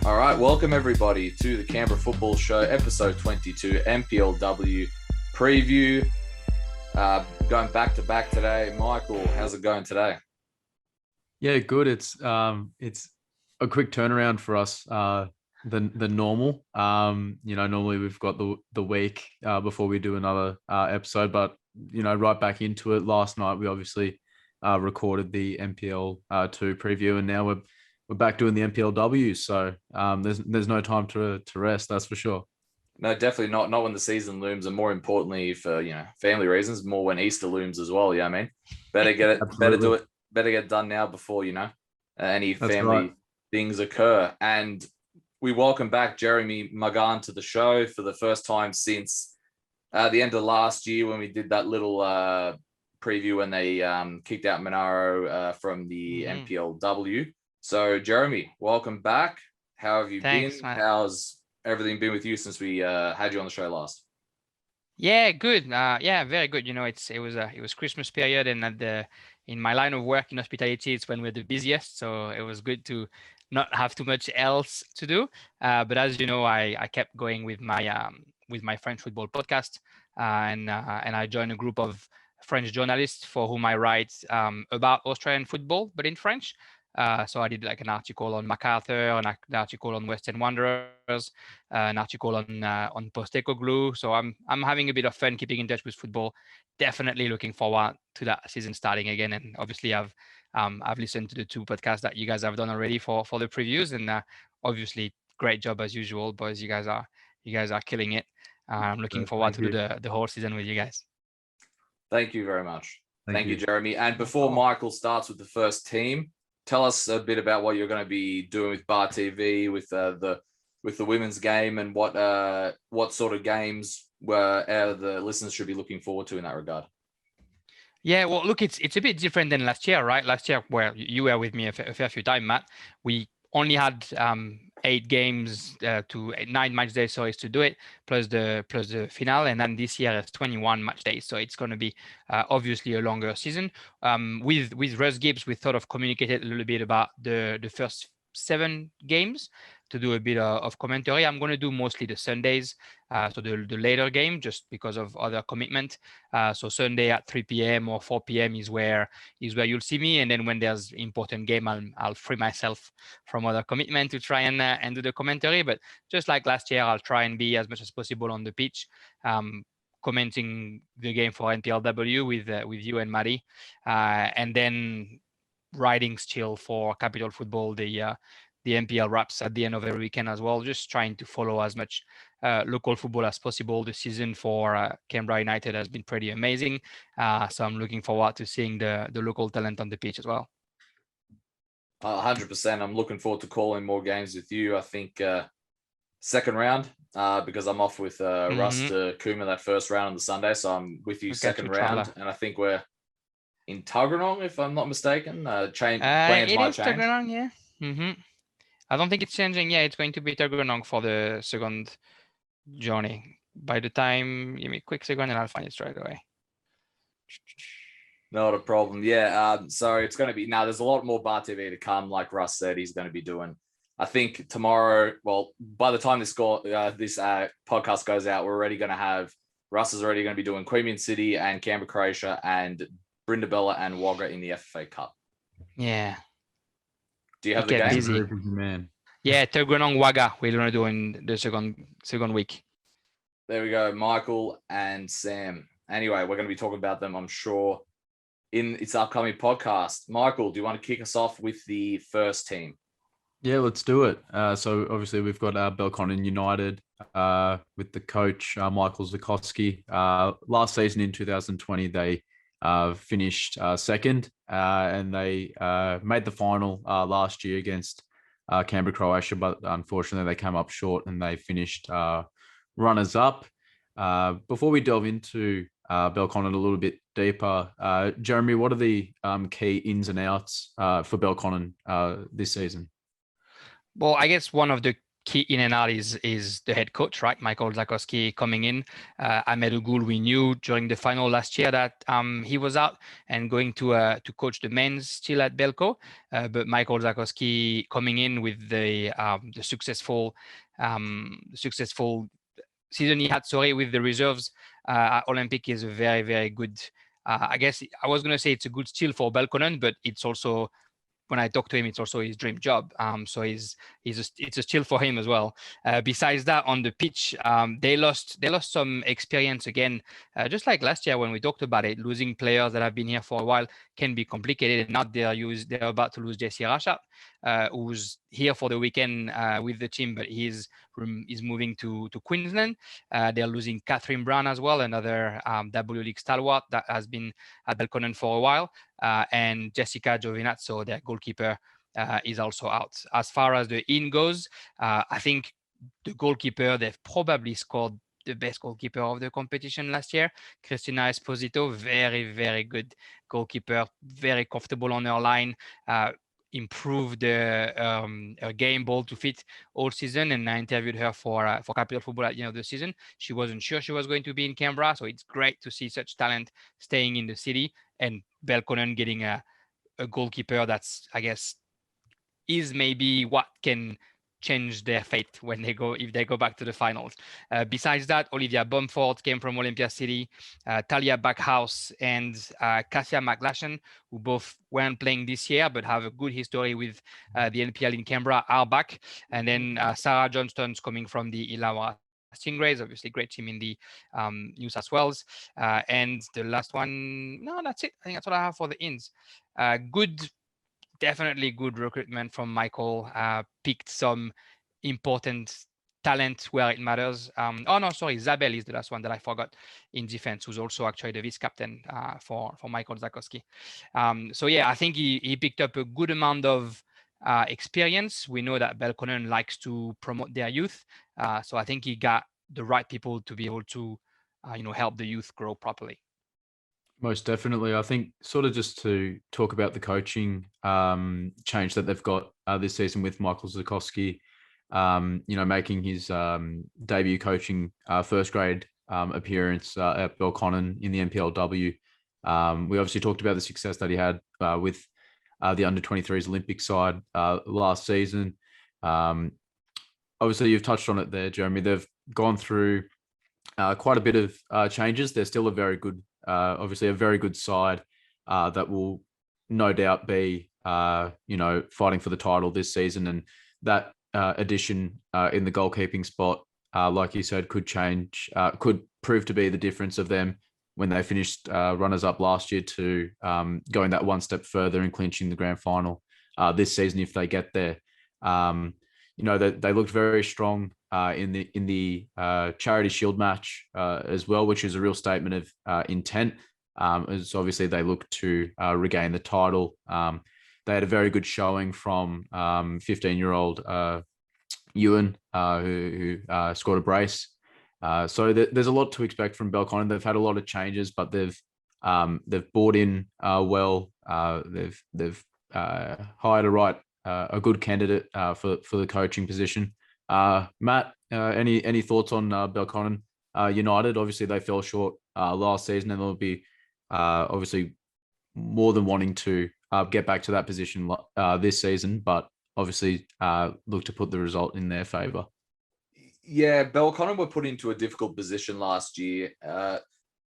All right, welcome everybody to the Canberra Football Show, episode 22, NPLW preview. Going back to back today. Michael, how's it going today? Yeah, good. It's a quick turnaround for us. The normal. Normally we've got the week before we do another episode, but right back into it. Last night we obviously recorded the NPL 2 preview, and now we're back doing the NPLW. So there's no time to rest. That's for sure. No, definitely not. Not when the season looms, and more importantly, for family reasons, more when Easter looms as well. Yeah, I mean, better get it, better do it, better get it done now before any family things occur. And we welcome back Jérémy Magan to the show for the first time since the end of last year when we did that little preview when they kicked out Monaro from the NPLW. So, Jérémy, welcome back. How have you been? Man. How's everything been with you since we had you on the show last? Yeah, good. Very good. It was Christmas period, and in my line of work in hospitality, it's when we're the busiest. So it was good to not have too much else to do. But as you know, I kept going with my French football podcast, and I joined a group of French journalists for whom I write about Australian football, but in French. So I did like an article on MacArthur, an article on Western Wanderers, an article on Postecoglou. So I'm having a bit of fun keeping in touch with football. Definitely looking forward to that season starting again. And obviously I've listened to the two podcasts that you guys have done already for the previews, and obviously great job as usual, boys. You guys are killing it. I'm looking forward to do the whole season with you guys. Thank you very much. Thank you, Jérémy. And before Michael starts with the first team, tell us a bit about what you're going to be doing with Bar TV, with the women's game, and what sort of games the listeners should be looking forward to in that regard. Yeah, well, look, it's a bit different than last year, right? Last year, where you were with me a fair few times, Matt, we only had 8 games to 9 match days, so is to do it, plus the finale, and then this year it's 21 match days, so it's going to be obviously a longer season. With Russ Gibbs, we thought of communicated a little bit about the first 7 games to do a bit of commentary. I'm going to do mostly the Sundays, so the later game, just because of other commitment. So Sunday at 3 p.m. or 4 p.m. is where you'll see me, and then when there's important game, I'll free myself from other commitment to try and do the commentary. But just like last year, I'll try and be as much as possible on the pitch, commenting the game for NPLW with you and Maddie, and then writing still for Capital Football the NPL wraps at the end of every weekend as well, just trying to follow as much local football as possible. The season for Canberra United has been pretty amazing. So I'm looking forward to seeing the local talent on the pitch as well. 100%. I'm looking forward to calling more games with you. I think second round, because I'm off with Russ to Cooma that first round on the Sunday. So I'm with you second round. And I think we're in Tuggeranong, if I'm not mistaken. Plans might change. Tuggeranong, yeah. I don't think it's changing. Yeah, it's going to be Tuggeranong for the second journey. By the time, give me a quick second and I'll find it straight away. Not a problem. Yeah. So it's going to be, now there's a lot more Bar TV to come. Like Russ said, he's going to be doing, I think tomorrow, well, by the time this podcast goes out, we're already going to have, Russ is already going to be doing Queanbeyan City and Canberra, Croatia, and Brindabella and Wagga in the FFA Cup. Yeah. Do you have the game? Busy. Man. Yeah, Tuggeranong Wagga. We're going to do in the second week. There we go, Michael and Sam. Anyway, we're going to be talking about them, I'm sure, in its upcoming podcast. Michael, do you want to kick us off with the first team? Yeah, let's do it. So obviously we've got Belconnen United with the coach, Michael Zukowski. Last season in 2020, they finished second, and they made the final last year against Canberra, Croatia, but unfortunately they came up short and they finished runners up. Before we delve into Belconnen a little bit deeper, Jérémy, what are the key ins and outs for Belconnen this season? Well, I guess one of the key in and out is the head coach, right? Michael Zakowski coming in. Ahmed Ogoul, we knew during the final last year that he was out and going to coach the men's still at Belco. But Michael Zakowski coming in with the successful season he had, with the reserves at Olympic is a very, very good. I guess I was going to say it's a good steal for Belconnen, but it's also, when I talk to him, it's also his dream job. So it's a steal for him as well. Besides that, on the pitch, they lost some experience again, just like last year when we talked about it. Losing players that have been here for a while can be complicated. Now they're about to lose Jesse Rachat, who's here for the weekend with the team, but he's moving to Queensland. They're losing Catherine Brown as well, another W League stalwart that has been at Belconnen for a while. And Jessica Giovinazzo, their goalkeeper, is also out. As far as the in goes, I think the goalkeeper, they've probably scored the best goalkeeper of the competition last year. Cristina Esposito, very, very good goalkeeper, very comfortable on her line, improved her game ball to fit all season. And I interviewed her for Capital Football at the end of the season. She wasn't sure she was going to be in Canberra, so it's great to see such talent staying in the city, and Belconnen getting a goalkeeper that's, I guess, is maybe what can change their fate when if they go back to the finals. Besides that, Olivia Bumford came from Olympia City, Talia Backhouse and Cassia McLashan, who both weren't playing this year but have a good history with the NPL in Canberra, are back. And then Sarah Johnston's coming from the Illawarra Stingrays, obviously great team in the New South Wales. And the last one, no, that's it. I think that's what I have for the ins. Definitely good recruitment from Michael. Picked some important talent where it matters. Zabel is the last one that I forgot in defense, who's also actually the vice-captain for Michael Zakowski. I think he picked up a good amount of experience. We know that Belconnen likes to promote their youth. So I think he got the right people to be able to help the youth grow properly. Most definitely. I think sort of just to talk about the coaching change that they've got this season with Michael Zakowski, making his debut coaching first grade appearance at Belconnen in the NPLW. We obviously talked about the success that he had with the under-23s Olympic side last season. Obviously, you've touched on it there, Jérémy. They've gone through quite a bit of changes. They're still a very good side that will no doubt be, fighting for the title this season. And that addition in the goalkeeping spot, like you said, could prove to be the difference of them when they finished runners-up last year to going that one step further and clinching the grand final this season if they get there. They looked very strong in the Charity Shield match as well, which is a real statement of intent. As obviously they look to regain the title. They had a very good showing from 15-year-old Ewan, who scored a brace. So there's a lot to expect from Belconnen. They've had a lot of changes, but they've bought in well. They've hired a good candidate for the coaching position. Matt, any thoughts on Belconnen United? Obviously, they fell short last season, and they'll be obviously more than wanting to get back to that position this season, but obviously look to put the result in their favour. Yeah, Belconnen were put into a difficult position last year,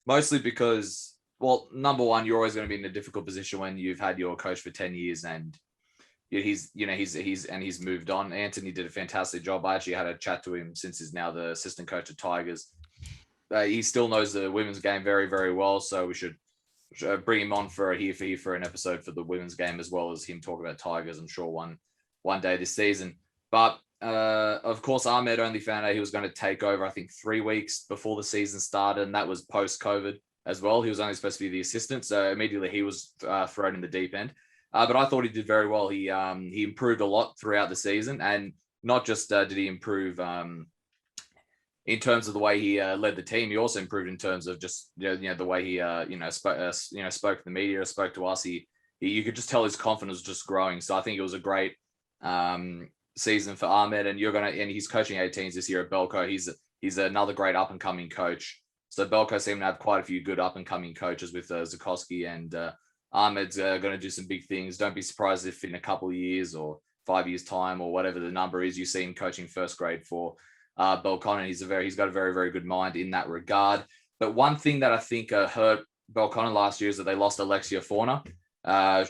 mostly because, well, number one, you're always going to be in a difficult position when you've had your coach for 10 years and he's moved on. Anthony did a fantastic job. I actually had a chat to him since he's now the assistant coach of Tigers. He still knows the women's game very, very well. So we should bring him on for an episode for the women's game, as well as him talk about Tigers, I'm sure one day this season. But of course, Ahmed only found out he was going to take over, I think, 3 weeks before the season started. And that was post-COVID as well. He was only supposed to be the assistant. So immediately he was thrown in the deep end. But I thought he did very well. He improved a lot throughout the season, and not just did he improve in terms of the way he led the team. He also improved in terms of just the way he spoke to the media, spoke to us. You could just tell his confidence was just growing. So I think it was a great season for Ahmed, and he's coaching 18s this year at Belco. He's another great up and coming coach. So Belco seem to have quite a few good up and coming coaches with Zukoski, and Ahmed's going to do some big things. Don't be surprised if in a couple of years or 5 years time or whatever the number is, you see him coaching first grade for Belconnen. He's got a very, very good mind in that regard. But one thing that I think hurt Belconnen last year is that they lost Alexia Fauna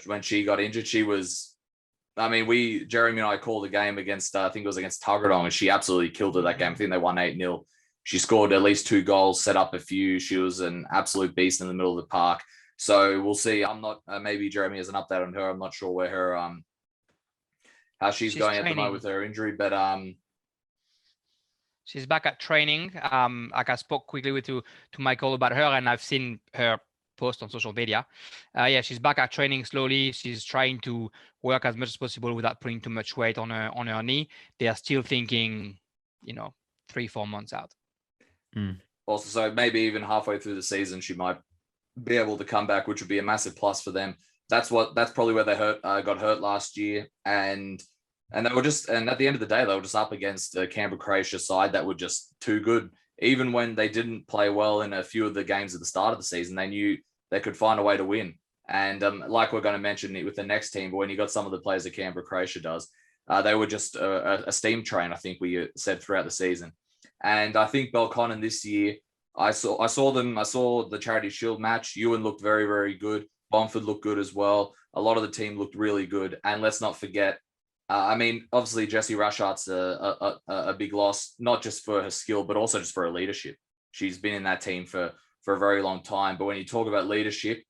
when she got injured. Jérémy and I called the game against, I think it was against Tuggeranong, and she absolutely killed it that game. I think they won 8-0. She scored at least 2 goals, set up a few. She was an absolute beast in the middle of the park. So we'll see. I'm not, maybe Jérémy has an update on her. I'm not sure where her, how she's going training at the moment with her injury, but she's back at training. Like I spoke quickly to Michael about her, and I've seen her post on social media. She's back at training slowly. She's trying to work as much as possible without putting too much weight on her knee. They are still thinking, 3-4 months out. Also, so maybe even halfway through the season, she might be able to come back, which would be a massive plus for them. That's probably where they got hurt last year, and they were just, and at the end of the day, they were just up against the Canberra Croatia side that were just too good. Even when they didn't play well in a few of the games at the start of the season, they knew they could find a way to win. And like we're going to mention it with the next team, but when you got some of the players that Canberra Croatia does, they were just a steam train, I think we said throughout the season. And I think Belconnen this year, I saw the Charity Shield match. Ewan looked very, very good. Bomford looked good as well. A lot of the team looked really good. And let's not forget, obviously Jessie Rashart's a big loss, not just for her skill, but also just for her leadership. She's been in that team for a very long time. But when you talk about leadership,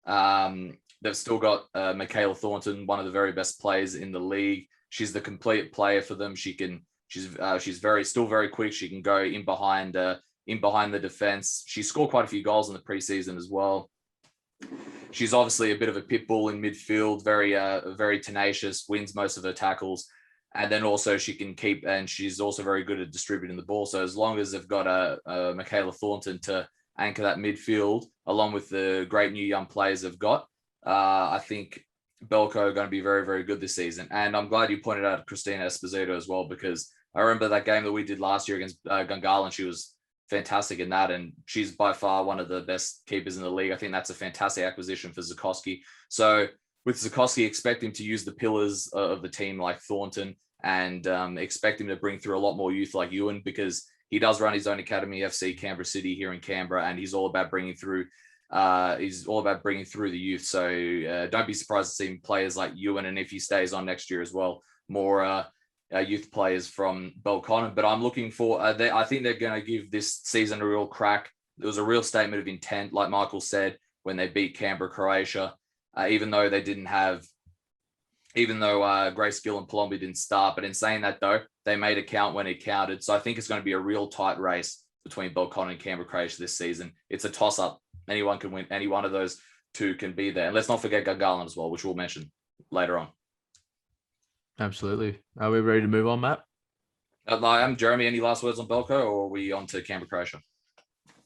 they've still got Michaela Thornton, one of the very best players in the league. She's the complete player for them. She's still very quick. She can go in behind the defense. She scored quite a few goals in the preseason as well. She's obviously a bit of a pit bull in midfield, very tenacious, wins most of her tackles. And then also she can keep, and she's also very good at distributing the ball. So as long as they've got a Michaela Thornton to anchor that midfield, along with the great new young players they've got, I think Belco are going to be very, very good this season. And I'm glad you pointed out Christina Esposito as well, because I remember that game that we did last year against Gungahlin. She was fantastic in that, and she's by far one of the best keepers in the league. I think that's a fantastic acquisition for Zukoski. So with Zukoski, expect him to use the pillars of the team like Thornton, and expect him to bring through a lot more youth like Ewan, because he does run his own academy, FC Canberra City here in Canberra, and he's all about bringing through the youth. So don't be surprised to see players like Ewan, and if he stays on next year as well, more youth players from Belconnen. But I'm looking for, I think they're going to give this season a real crack. It was a real statement of intent, like Michael said, when they beat Canberra Croatia, even though Grace Gill and Palombi didn't start. But in saying that, though, they made it count when it counted. So I think it's going to be a real tight race between Belconnen and Canberra Croatia this season. It's a toss-up. Anyone can win. Any one of those two can be there. And let's not forget Gungahlin as well, which we'll mention later on. Absolutely. Are we ready to move on, Matt? I am. Jérémy, any last words on Belco, or are we on to Canberra Croatia?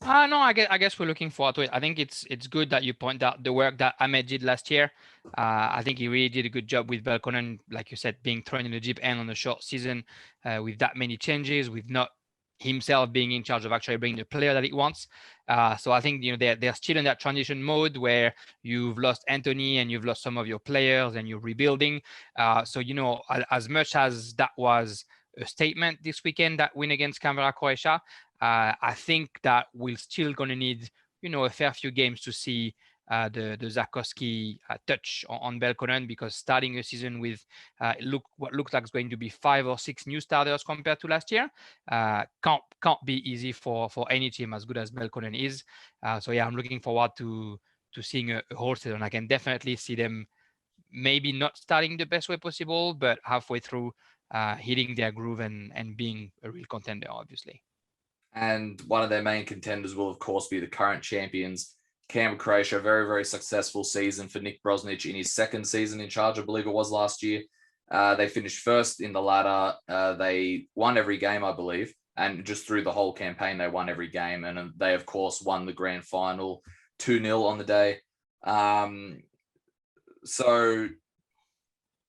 No, I guess we're looking forward to it. I think it's good that you point out the work that Ahmed did last year. I think he really did a good job with Belconnen, like you said, being thrown in the deep end on a short season with that many changes, with not himself being in charge of actually bringing the player that he wants. So I think they're still in that transition mode where you've lost Anthony and you've lost some of your players and you're rebuilding. So as much as that was a statement this weekend, that win against Canberra Croatia, I think that we're still going to need a fair few games to see the Zakowski touch on Belconnen, because starting a season with what looks like it's going to be 5 or 6 new starters compared to last year can't be easy for any team as good as Belconnen is. So yeah, I'm looking forward to seeing a whole season. I can definitely see them maybe not starting the best way possible, but halfway through hitting their groove and being a real contender, obviously. And one of their main contenders will, of course, be the current champions, Canberra Croatia. A very, very successful season for Nick Brosnich in his second season in charge, I believe it was last year. They finished first in the ladder. They won every game, I believe. And just through the whole campaign, they won every game. And they, of course, won the grand final 2-0 on the day. So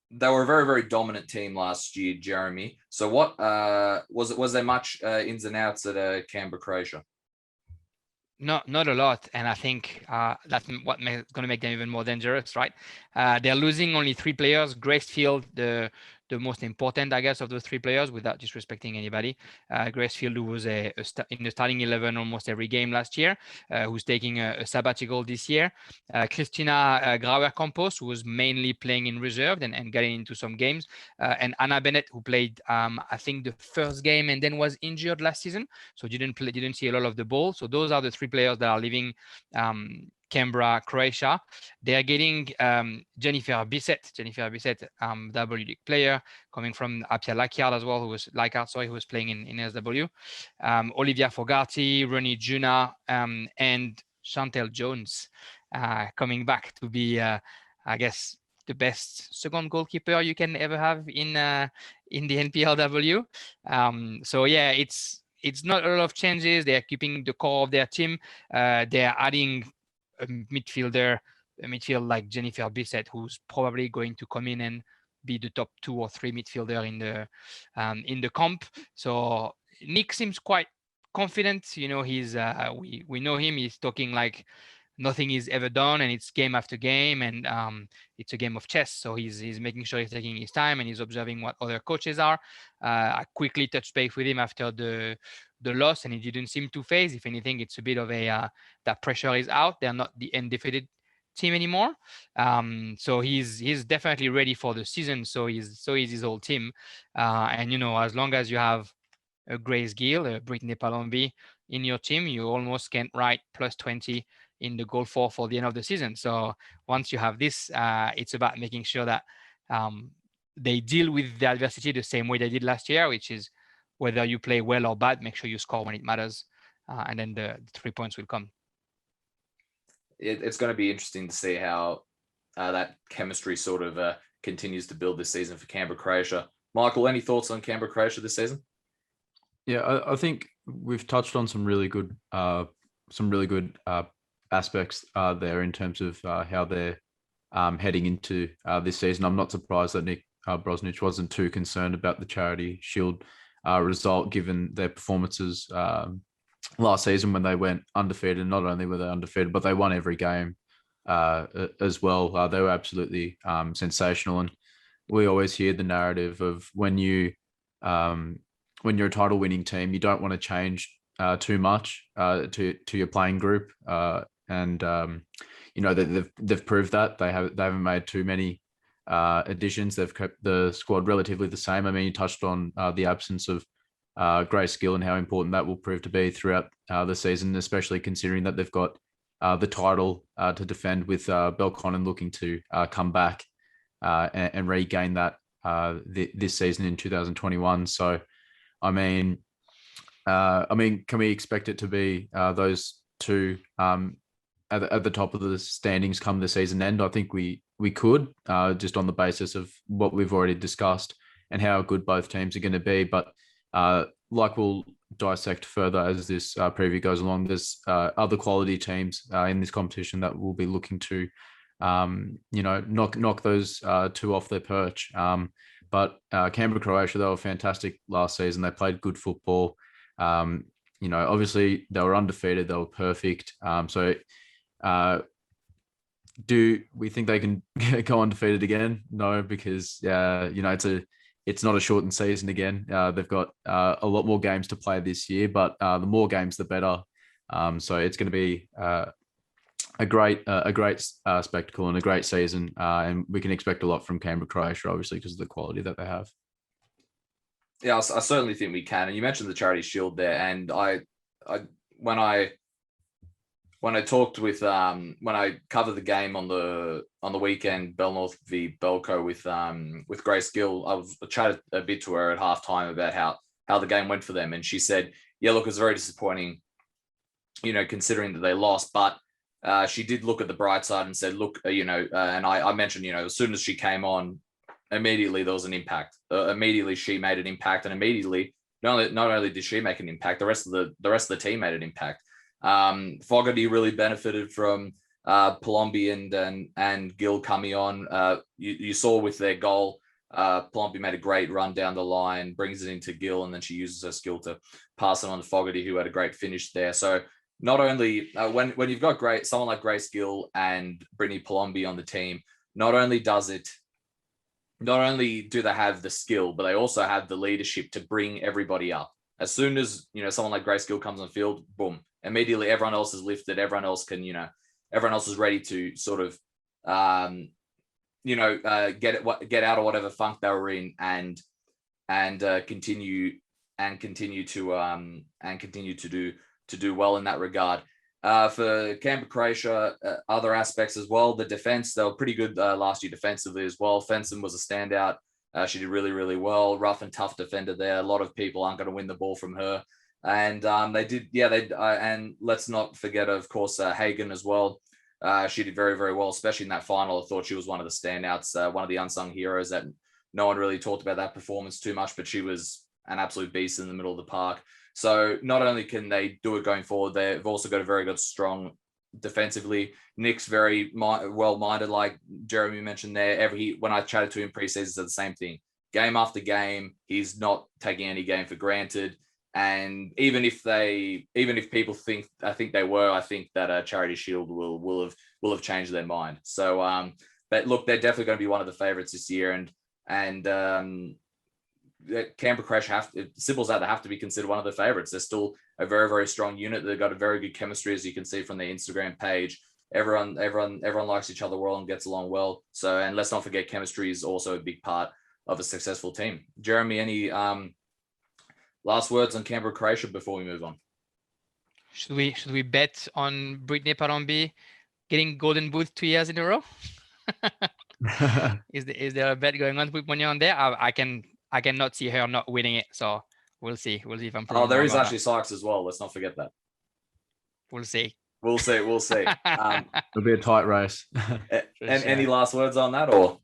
they were a very, very dominant team last year, Jérémy. So what was there much ins and outs at Canberra, Croatia? Not a lot, and I think that's what going to make them even more dangerous, right? They're losing only 3 players. Gracefield, the most important, I guess, of those 3 players, without disrespecting anybody. Gracefield, who was in the starting 11 almost every game last year, who's taking a sabbatical this year. Christina Grauer-Campos, who was mainly playing in reserve and getting into some games, and Anna Bennett, who played, I think, the first game and then was injured last season, so didn't see a lot of the ball. So those are the 3 players that are leaving Canberra, Croatia. They are getting Jennifer Bissett, W League player, coming from Apia Leichhardt as well, who was playing in SW. Olivia Fogarty, Ronnie Juna, and Chantel Jones coming back to be, I guess, the best second goalkeeper you can ever have in the NPLW. So yeah, it's not a lot of changes. They are keeping the core of their team. They are adding a midfield like Jennifer Bissett, who's probably going to come in and be the top 2 or 3 midfielder in the comp. So Nick seems quite confident. You know, he's we know him. He's talking like nothing is ever done, and it's game after game, and it's a game of chess. So he's making sure he's taking his time, and he's observing what other coaches are. I quickly touched base with him after the loss, and he didn't seem to phase. If anything, it's a bit of a that pressure is out. They're not the undefeated team anymore. So he's definitely ready for the season. So is his whole team. And you know, as long as you have a Grace Gill, a Brittany Palombi in your team, you almost can't write plus 20 in the goal for the end of the season. So once you have this, it's about making sure that they deal with the adversity the same way they did last year, which is whether you play well or bad, make sure you score when it matters, and then the 3 points will come. It's going to be interesting to see how that chemistry sort of continues to build this season for Canberra, Croatia. Michael, any thoughts on Canberra, Croatia this season? Yeah, I think we've touched on some really good aspects there in terms of how they're heading into this season. I'm not surprised that Nick Brosnich wasn't too concerned about the Charity Shield result, given their performances last season when they went undefeated. Not only were they undefeated, but they won every game as well. They were absolutely sensational. And we always hear the narrative of when you're a title winning team, you don't want to change too much to your playing group. And you know, they've proved that they haven't made too many additions. They've kept the squad relatively the same. I mean, you touched on the absence of Grace Gill and how important that will prove to be throughout the season, especially considering that they've got the title to defend, with Belconnen looking to come back and regain that this season in 2021. So, I mean, can we expect it to be those 2 at the top of the standings come the season end? I think we could, just on the basis of what we've already discussed and how good both teams are going to be. But like we'll dissect further as this preview goes along, there's other quality teams in this competition that will be looking to, knock those 2 off their perch. But Canberra, Croatia, they were fantastic last season. They played good football. Obviously they were undefeated. They were perfect. Do we think they can go undefeated again? No, because it's not a shortened season again. They've got a lot more games to play this year, but the more games, the better. So it's going to be a great spectacle and a great season, and we can expect a lot from Canberra, Croatia, obviously, because of the quality that they have. Yeah, I certainly think we can. And you mentioned the Charity Shield there, and when I talked with when I covered the game on the weekend, Belnorth v Belco with Grace Gill, I chatted a bit to her at halftime about how the game went for them, and she said, "Yeah, look, it was very disappointing, considering that they lost, but she did look at the bright side and said, look, and I mentioned, as soon as she came on, immediately there was an impact. Immediately she made an impact, and immediately not only did she make an impact, the rest of the team made an impact. Fogarty really benefited from Palombi and Gill coming on. You saw with their goal Palombi made a great run down the line, brings it into Gill, and then she uses her skill to pass it on to Fogarty, who had a great finish there. So not only when you've got someone like Grace Gill and Brittany Palombi on the team, not only do they have the skill, but they also have the leadership to bring everybody up. As soon as, someone like Grace Gill comes on the field, boom, immediately everyone else is lifted. Everyone else can, everyone else is ready to sort of, get out of whatever funk they were in and continue to do well in that regard. For Canberra, Croatia, other aspects as well. The defense, they were pretty good last year defensively as well. Fenson was a standout. She did really, really well. Rough and tough defender there. A lot of people aren't going to win the ball from her. And they did, and let's not forget, of course, Hagen as well. She did very, very well, especially in that final. I thought she was one of the standouts, one of the unsung heroes that no one really talked about that performance too much, but she was an absolute beast in the middle of the park. So not only can they do it going forward, they've also got a very good, strong defensively. Nick's very well-minded, like Jérémy mentioned there. When I chatted to him preseason, said the same thing. Game after game, he's not taking any game for granted. And even if people think that Charity Shield will have changed their mind. So, but look, they're definitely going to be one of the favorites this year. And Canberra Crash Sybil's out. They have to be considered one of the favorites. They're still a very, very strong unit. They've got a very good chemistry, as you can see from their Instagram page. Everyone likes each other well and gets along well. So, and let's not forget, chemistry is also a big part of a successful team. Jérémy, any last words on Canberra Croatia before we move on? Should we bet on Brittany Palombi getting golden boot 2 years in a row? Is there a bet going on to put money on there? I cannot see her not winning it. So we'll see. We'll see if I'm. Oh, there is actually Sykes as well. Let's not forget that. We'll see. We'll see. It'll be a tight race. Any last words on that, or?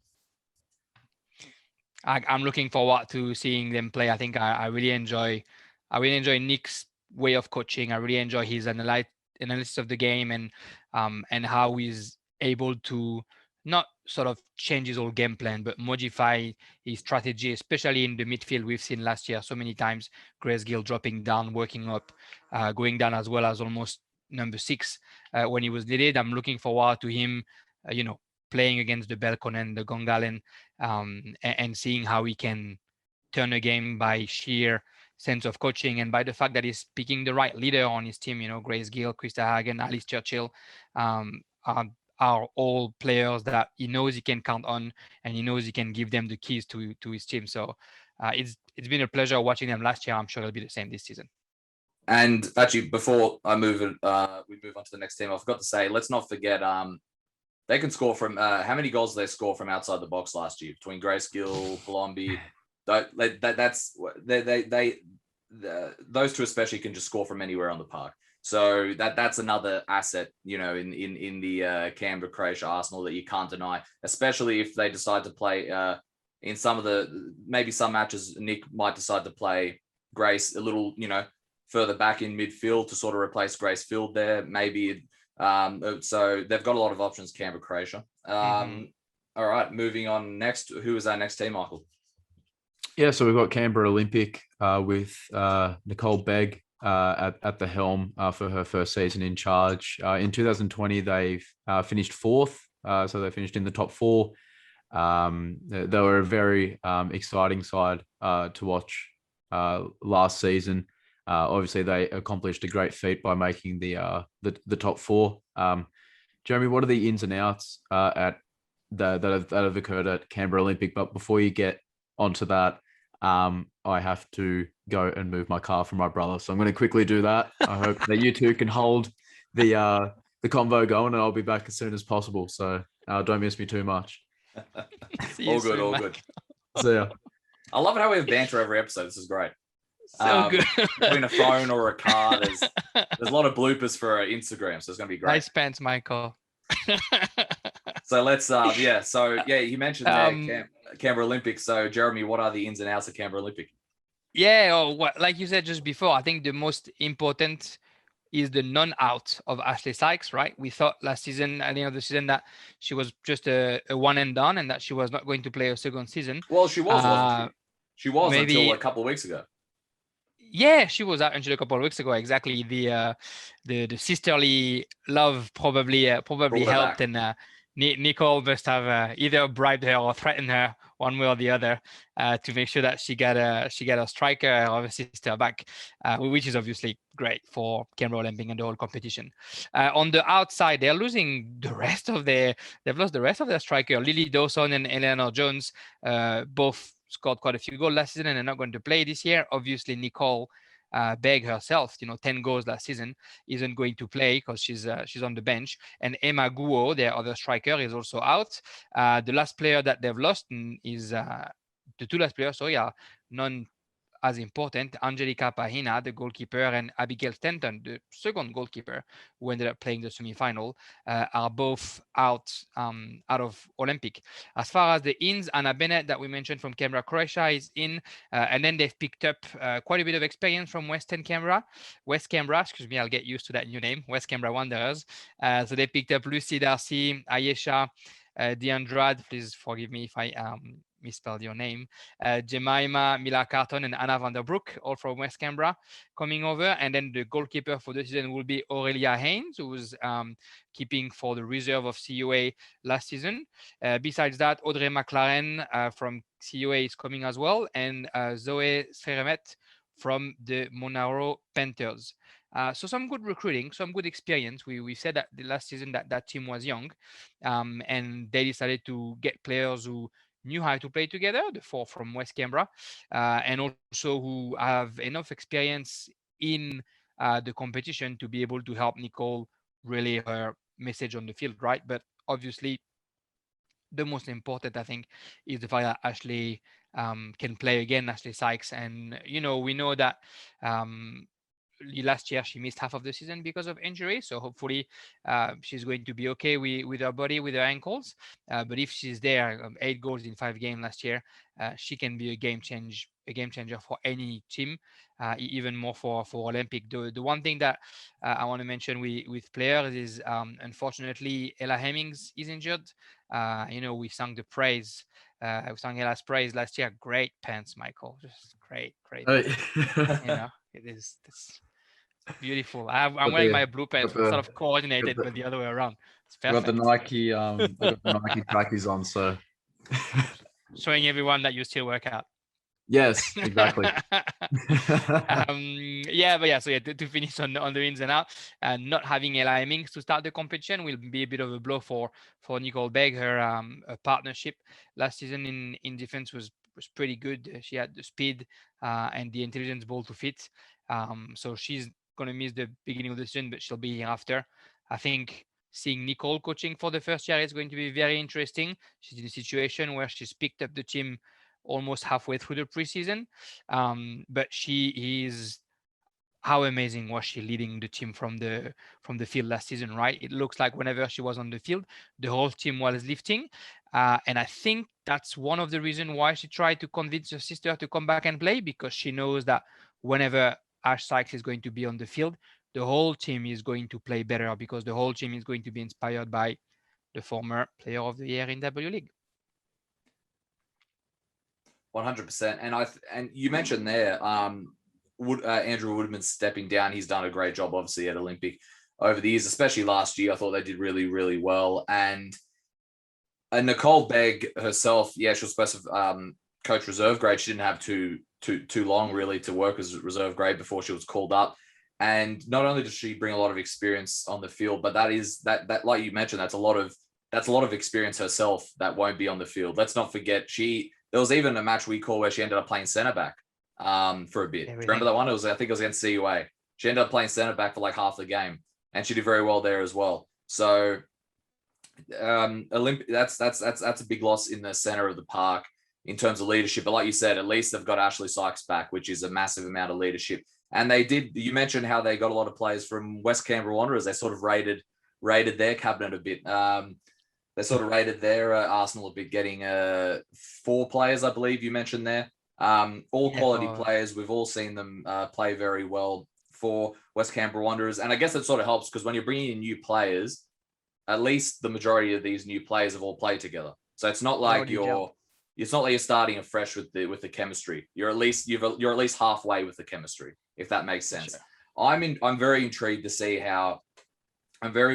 I'm looking forward to seeing them play. I think I really enjoy Nick's way of coaching. I really enjoy his analysis of the game and how he's able to not sort of change his whole game plan, but modify his strategy, especially in the midfield. We've seen last year so many times Grace Gill dropping down, working up, going down as well as almost number 6 when he was needed. I'm looking forward to him, playing against the Belconnen, the Gungahlin, and seeing how he can turn a game by sheer sense of coaching and by the fact that he's picking the right leader on his team. Grace Gill, Krista Hagen, Alice Churchill are all players that he knows he can count on, and he knows he can give them the keys to his team. So it's been a pleasure watching them last year. I'm sure it'll be the same this season. And actually, before we move on to the next team, I forgot to say, let's not forget they can score from how many goals did they score from outside the box last year between Grace Gill, Palombi? Those two especially can just score from anywhere on the park. So that's another asset, in the Canberra Croatia arsenal that you can't deny, especially if they decide to play in maybe some matches. Nick might decide to play Grace a little, further back in midfield to sort of replace Grace Field there, maybe. So they've got a lot of options, Canberra Croatia. All right, moving on next. Who is our next team, Michael? Yeah, so we've got Canberra Olympic with Nicole Begg at the helm for her first season in charge. In 2020, they've finished 4th, so they finished in the top 4. They were a very exciting side to watch last season. Obviously, they accomplished a great feat by making the top 4. Jérémy, what are the ins and outs that have occurred at Canberra Olympic? But before you get onto that, I have to go and move my car for my brother, so I'm going to quickly do that. I hope that you two can hold the convo going, and I'll be back as soon as possible. So don't miss me too much. All good. See ya. I love how we have banter every episode. This is great. So good. Between a phone or a car, there's a lot of bloopers for Instagram, so it's going to be great. Nice pants, Michael. So let's you mentioned there Canberra Olympic. So Jérémy, what are the ins and outs of Canberra Olympic? Yeah, like you said just before, I think the most important is the non-out of Ashley Sykes, right? We thought last season, at the end of the season, that she was just a one and done and that she was not going to play a second season. Well, she was, wasn't she? She was maybe, until a couple of weeks ago. Yeah, she was out until a couple of weeks ago. Exactly. The sisterly love probably helped, and Nicole must have either bribed her or threatened her one way or the other to make sure that she got a striker or a sister back, which is obviously great for Canberra Olympic and the whole competition. On the outside, they're losing they've lost the rest of their striker, Lily Dawson and Eleanor Jones, both scored quite a few goals last season and are not going to play this year. Obviously, Nicole Begg herself, 10 goals last season, isn't going to play because she's on the bench. And Emma Guo, their other striker, is also out. The last player that they've lost is the two last players, are none as important. Angelica Pahina, the goalkeeper, and Abigail Stanton, the second goalkeeper, who ended up playing the semi-final, are both out of Olympic. As far as the ins, Anna Bennett, that we mentioned from Canberra, Croatia, is in. And then they've picked up quite a bit of experience from West Canberra, excuse me, I'll get used to that new name, West Canberra Wanderers. So they picked up Lucy Darcy, Ayesha, Deandrad, please forgive me if I misspelled your name, Jemima Miller Carton and Anna Vanderbroek, all from West Canberra, coming over. And then the goalkeeper for the season will be Aurelia Haynes, who was keeping for the reserve of CUA last season. Besides that, Audrey McLaren from CUA is coming as well, and Zoe Sferemet from the Monaro Panthers. So some good recruiting, some good experience. We said that the last season that team was young, and they decided to get players who knew how to play together, the four from West Canberra, and also who have enough experience in the competition to be able to help Nicole relay her message on the field, right? But obviously, the most important, I think, is the fact that Ashley can play again, Ashley Sykes. And, we know that last year she missed half of the season because of injury, so hopefully she's going to be okay with her body, with her ankles, but if she's there, 8 goals in 5 games last year, she can be a game changer for any team, even more for Olympic. The one thing that I want to mention with players is unfortunately Ella Hemmings is injured. We sang the praise, we sang Ella's praise last year. Great pants, Michael, just great it is. It's beautiful. I'm wearing my blue pants, sort of coordinated, but the other way around. It's perfect. Got the Nike, Nike trackies on, so showing everyone that you still work out. Yes, exactly. To finish on the ins and outs, and not having Ella Hemmings to start the competition will be a bit of a blow for Nicole Begg. Her partnership last season in defense was pretty good. She had the speed and the intelligence ball to fit. So she's going to miss the beginning of the season, but she'll be here after. I think seeing Nicole coaching for the first year is going to be very interesting. She's in a situation where she's picked up the team almost halfway through the preseason, but she is. How amazing was she leading the team from the field last season, right? It looks like whenever she was on the field, the whole team was lifting. And I think that's one of the reasons why she tried to convince her sister to come back and play, because she knows that whenever Ash Sykes is going to be on the field, the whole team is going to play better, because the whole team is going to be inspired by the former player of the year in W League. 100%. And you mentioned there, Andrew Woodman stepping down. He's done a great job, obviously, at Olympic over the years, especially last year. I thought they did really, really well. And Nicole Begg herself, she was supposed to coach reserve grade. She didn't have too long really to work as reserve grade before she was called up. And not only does she bring a lot of experience on the field, but that like you mentioned, that's a lot of experience herself that won't be on the field. Let's not forget there was even a match we call where she ended up playing centre back for a bit. Remember that one? I think it was against CUA. She ended up playing centre back for like half the game, and she did very well there as well. So Olympic, that's a big loss in the center of the park in terms of leadership. But like you said, at least they've got Ashley Sykes back, which is a massive amount of leadership. And you mentioned how they got a lot of players from West Canberra Wanderers. They sort of raided their cabinet a bit. They sort of raided their Arsenal a bit, getting 4 players, I believe you mentioned there. All quality players. We've all seen them play very well for West Canberra Wanderers. And I guess it sort of helps because when you're bringing in new players, at least the majority of these new players have all played together. So it's not like you're starting afresh with the chemistry. You're at least halfway with the chemistry, if that makes sense. Sure. I'm very intrigued to see how Olympic.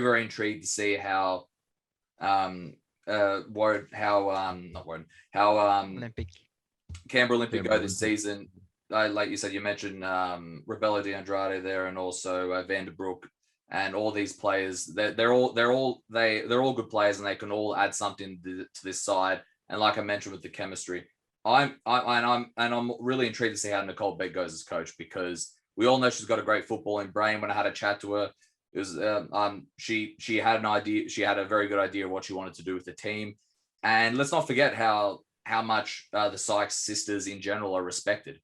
Canberra Olympic go this season. Like you said, you mentioned Rebella de Andrade there, and also Vanderbroek, and all these players. They're all good players, and they can all add something to this side. And like I mentioned with the chemistry, I'm really intrigued to see how Nicole Begg goes as coach, because we all know she's got a great footballing brain. When I had a chat to her, it was she had an idea. She had a very good idea of what she wanted to do with the team. And let's not forget how much the Sykes sisters in general are respected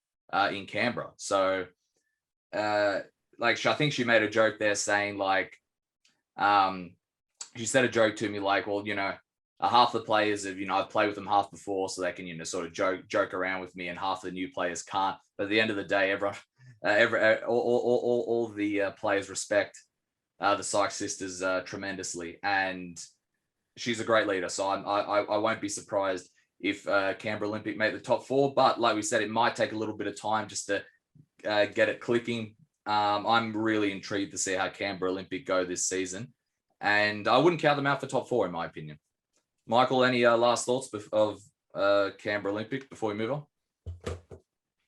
in Canberra. So, I think she made a joke there saying she said a joke to me like, well, half the players have, I've played with them half before, so they can, sort of joke around with me, and half the new players can't. But at the end of the day, everyone, all the players respect the Sykes sisters tremendously, and she's a great leader. So I won't be surprised if Canberra Olympic make the top 4. But like we said, it might take a little bit of time just to get it clicking. I'm really intrigued to see how Canberra Olympic go this season, and I wouldn't count them out for top 4 in my opinion. Michael, any last thoughts of Canberra Olympic before we move on?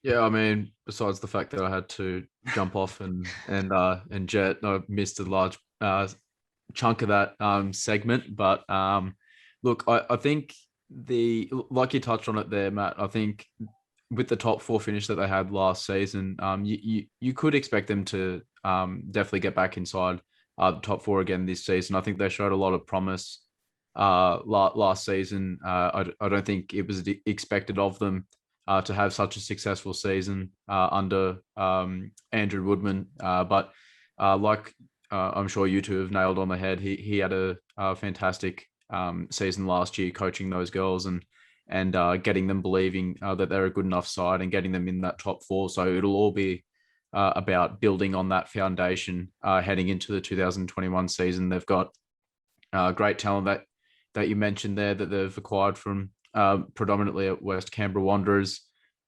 Yeah, I mean, besides the fact that I had to jump off and jet, I missed a large chunk of that segment. But look, I think like you touched on it there, Matt, I think with the top 4 finish that they had last season, you could expect them to definitely get back inside the top 4 again this season. I think they showed a lot of promise last season. I don't think it was expected of them to have such a successful season under Andrew Woodman. But like I'm sure you two have nailed on the head, he had a fantastic season last year coaching those girls and getting them believing that they're a good enough side and getting them in that top 4. So it'll all be about building on that foundation heading into the 2021 season. They've got great talent that you mentioned there that they've acquired from predominantly at West Canberra Wanderers.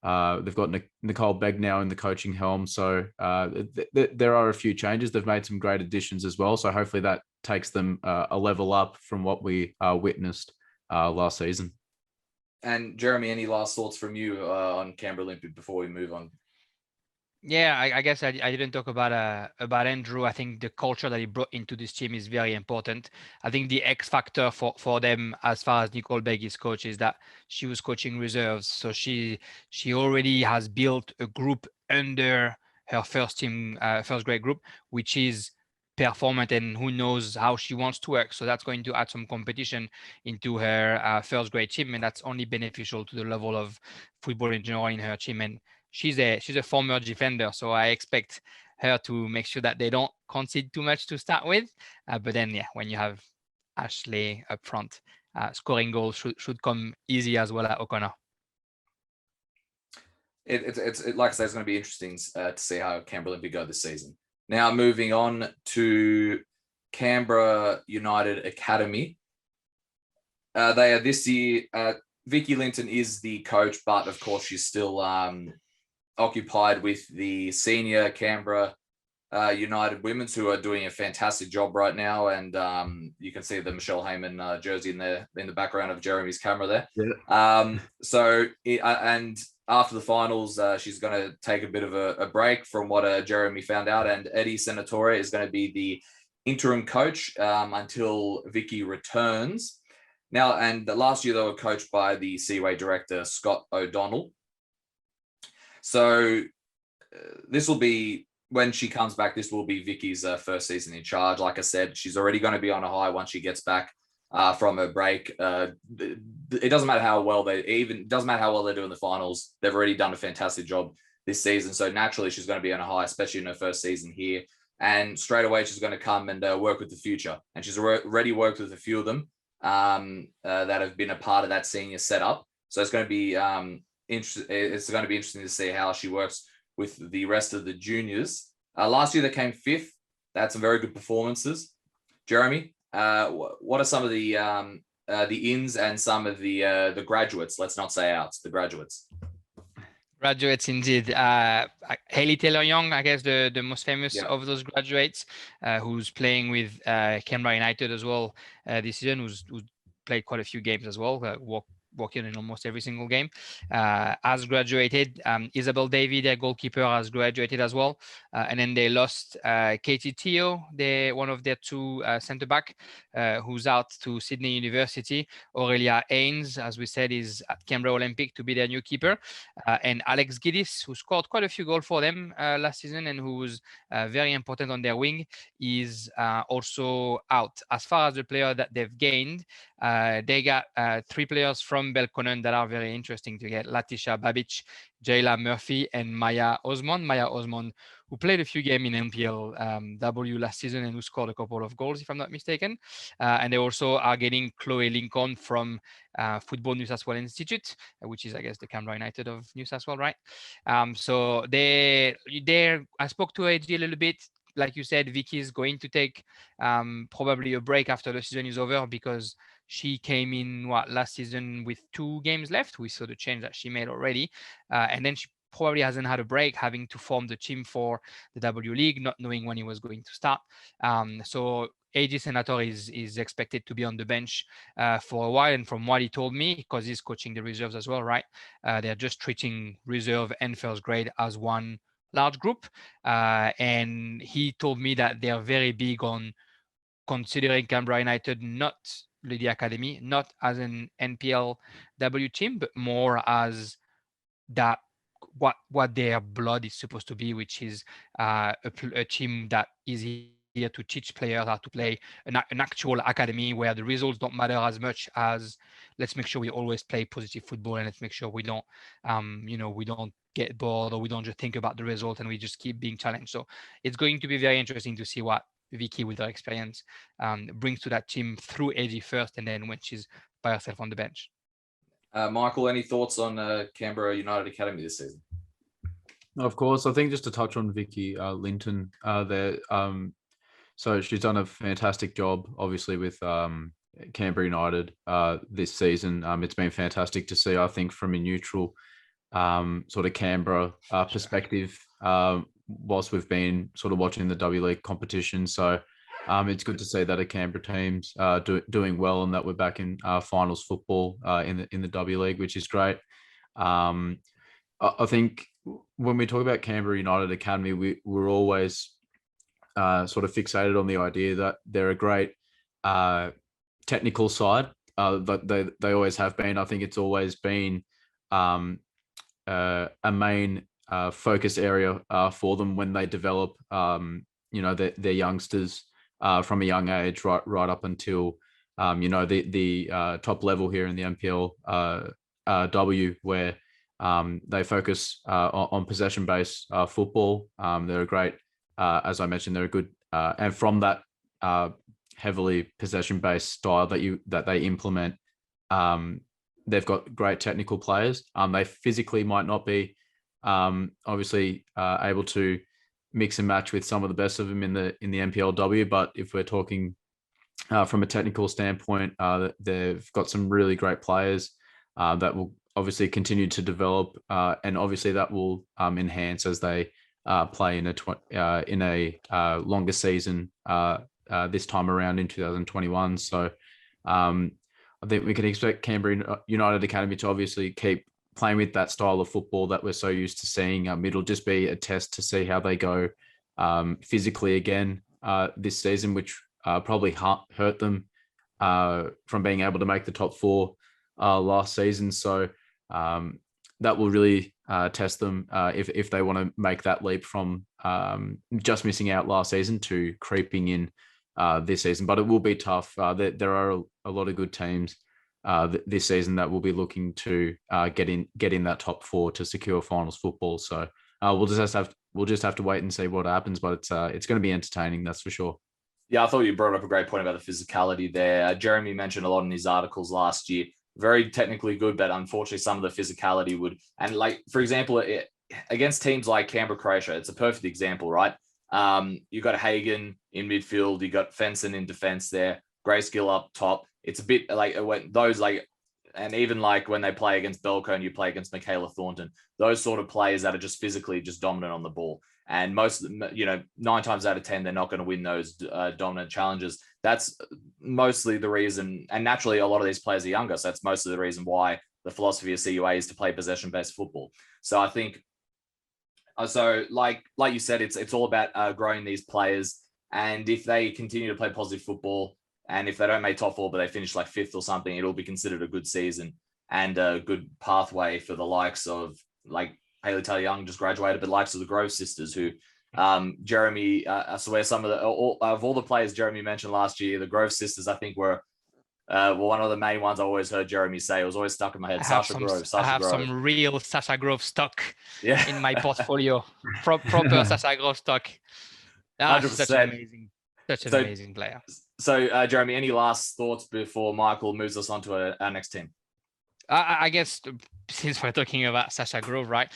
They've got Nicole Begg now in the coaching helm. So there are a few changes. They've made some great additions as well. So hopefully that takes them a level up from what we witnessed last season. And Jérémy, any last thoughts from you on Canberra Olympic before we move on? Yeah, I guess I didn't talk about Andrew. I think the culture that he brought into this team is very important. I think the X factor for them, as far as Nicole Begg is coach, is that she was coaching reserves. So she already has built a group under her first grade group, which is performant, and who knows how she wants to work. So that's going to add some competition into her first grade team, and that's only beneficial to the level of football in general in her team. And she's a former defender, so I expect her to make sure that they don't concede too much to start with. But then, yeah, when you have Ashley up front, scoring goals should come easy as well at O'Connor. It's like I say, it's going to be interesting to see how Canberra Olympic go this season. Now moving on to Canberra United Academy. They are this year. Vicky Linton is the coach, but of course she's still occupied with the senior Canberra United women's, who are doing a fantastic job right now. And you can see the Michelle Heyman jersey in the background of Jeremy's camera there. Yeah. And after the finals, she's going to take a bit of a break from what Jérémy found out. And Eddie Senatore is going to be the interim coach until Vicky returns. Now, and last year they were coached by the Seaway director, Scott O'Donnell. So this will be, when she comes back, this will be Vicky's first season in charge. Like I said, she's already going to be on a high once she gets back from her break. It doesn't matter how well they're doing in the finals. They've already done a fantastic job this season. So naturally she's going to be on a high, especially in her first season here. And straight away, she's going to come and work with the future. And she's already worked with a few of them that have been a part of that senior setup. So it's going to be interesting to see how she works with the rest of the juniors Last year they came 5th. They had some very good performances. Jérémy, what are some of the ins and some of the graduates? Let's not say outs, the graduates. Graduates indeed. Hayley Taylor-Young, I guess the most famous of those graduates, who's playing with Canberra United as well this season, who's played quite a few games as well, working in almost every single game, has graduated. Isabel Davy, their goalkeeper, has graduated as well. And then they lost Katie Teo, one of their 2 centre-back, who's out to Sydney University. Aurelia Haynes, as we said, is at Canberra Olympic to be their new keeper. And Alex Giddis, who scored quite a few goals for them last season and who was very important on their wing, is also out. As far as the player that they've gained, they got 3 players from Belconnen that are very interesting to get: Latisha Babic, Jayla Murphy, and Maya Osmond. Maya Osmond, who played a few games in NPLW last season and who scored a couple of goals, if I'm not mistaken. And they also are getting Chloe Lincoln from Football New South Wales Institute, which is, I guess, the Canberra United of New South Wales, right? So I spoke to AG a little bit. Like you said, Vicky is going to take probably a break after the season is over, because she came in last season with 2 games left. We saw the change that she made already. And then she probably hasn't had a break, having to form the team for the W League, not knowing when he was going to start. So AG Senator is expected to be on the bench for a while. And from what he told me, because he's coaching the reserves as well, right? They're just treating reserve and first grade as one large group. And he told me that they're very big on considering Canberra United not the academy, not as an NPLW team, but more as that what their blood is supposed to be, which is a team that is here to teach players how to play an actual academy where the results don't matter as much as let's make sure we always play positive football, and let's make sure we don't we don't get bored, or we don't just think about the result and we just keep being challenged. So it's going to be very interesting to see what Vicky, with her experience, brings to that team through AG first, and then when she's by herself on the bench. Michael, any thoughts on Canberra United Academy this season? Of course, I think just to touch on Vicky Linton there. So she's done a fantastic job, obviously, with Canberra United this season. It's been fantastic to see, I think, from a neutral sort of Canberra perspective, whilst we've been sort of watching the W League competition. So it's good to see that a Canberra team's doing well, and that we're back in finals football in the W League, which is great. I think when we talk about Canberra United Academy, we're always sort of fixated on the idea that they're a great technical side. That they always have been. I think it's always been a main focus area for them when they develop, their youngsters from a young age, right up until the top level here in the NPLW, where they focus on possession-based football. They're a great, as I mentioned, they're a good, and from that heavily possession-based style that they implement, they've got great technical players. They physically might not be obviously able to mix and match with some of the best of them in the NPLW, but if we're talking from a technical standpoint, they've got some really great players that will obviously continue to develop, and obviously that will enhance as they play in a longer season this time around in 2021. So I think we can expect Canberra United Academy to obviously keep playing with that style of football that we're so used to seeing. It'll just be a test to see how they go physically again this season, which probably hurt them from being able to make the top 4 last season. So that will really test them if they want to make that leap from just missing out last season to creeping in this season. But it will be tough. There are a lot of good teams this season that will be looking to get in that top 4 to secure finals football. So we'll just have to wait and see what happens. But it's going to be entertaining, that's for sure. Yeah, I thought you brought up a great point about the physicality there. Jérémy mentioned a lot in his articles last year. Very technically good, but unfortunately some of the physicality would, and like, for example, against teams like Canberra, Croatia, it's a perfect example, right? You got Hagen in midfield. You got Fenson in defense there. Grayskill up top. It's a bit like when those like, and even like when they play against Belconnen, you play against Michaela Thornton. Those sort of players that are just physically just dominant on the ball. And most, 9 times out of 10, they're not going to win those dominant challenges. That's mostly the reason. And naturally, a lot of these players are younger. So that's mostly the reason why the philosophy of CUA is to play possession-based football. So I think, like you said, it's all about growing these players. And if they continue to play positive football, and if they don't make top 4, but they finish like 5th or something, it'll be considered a good season and a good pathway for the likes of like Haley Taylor-Young just graduated, but likes of the Grove sisters who Jérémy, I swear some of all the players Jérémy mentioned last year, the Grove sisters, I think were one of the main ones I always heard Jérémy say. It was always stuck in my head. I have some real Sasha Grove stock in my portfolio. Proper Sasha Grove stock. 100%. Such an amazing player. So, Jérémy, any last thoughts before Michael moves us on to our next team? I guess since we're talking about Sasha Grove, right?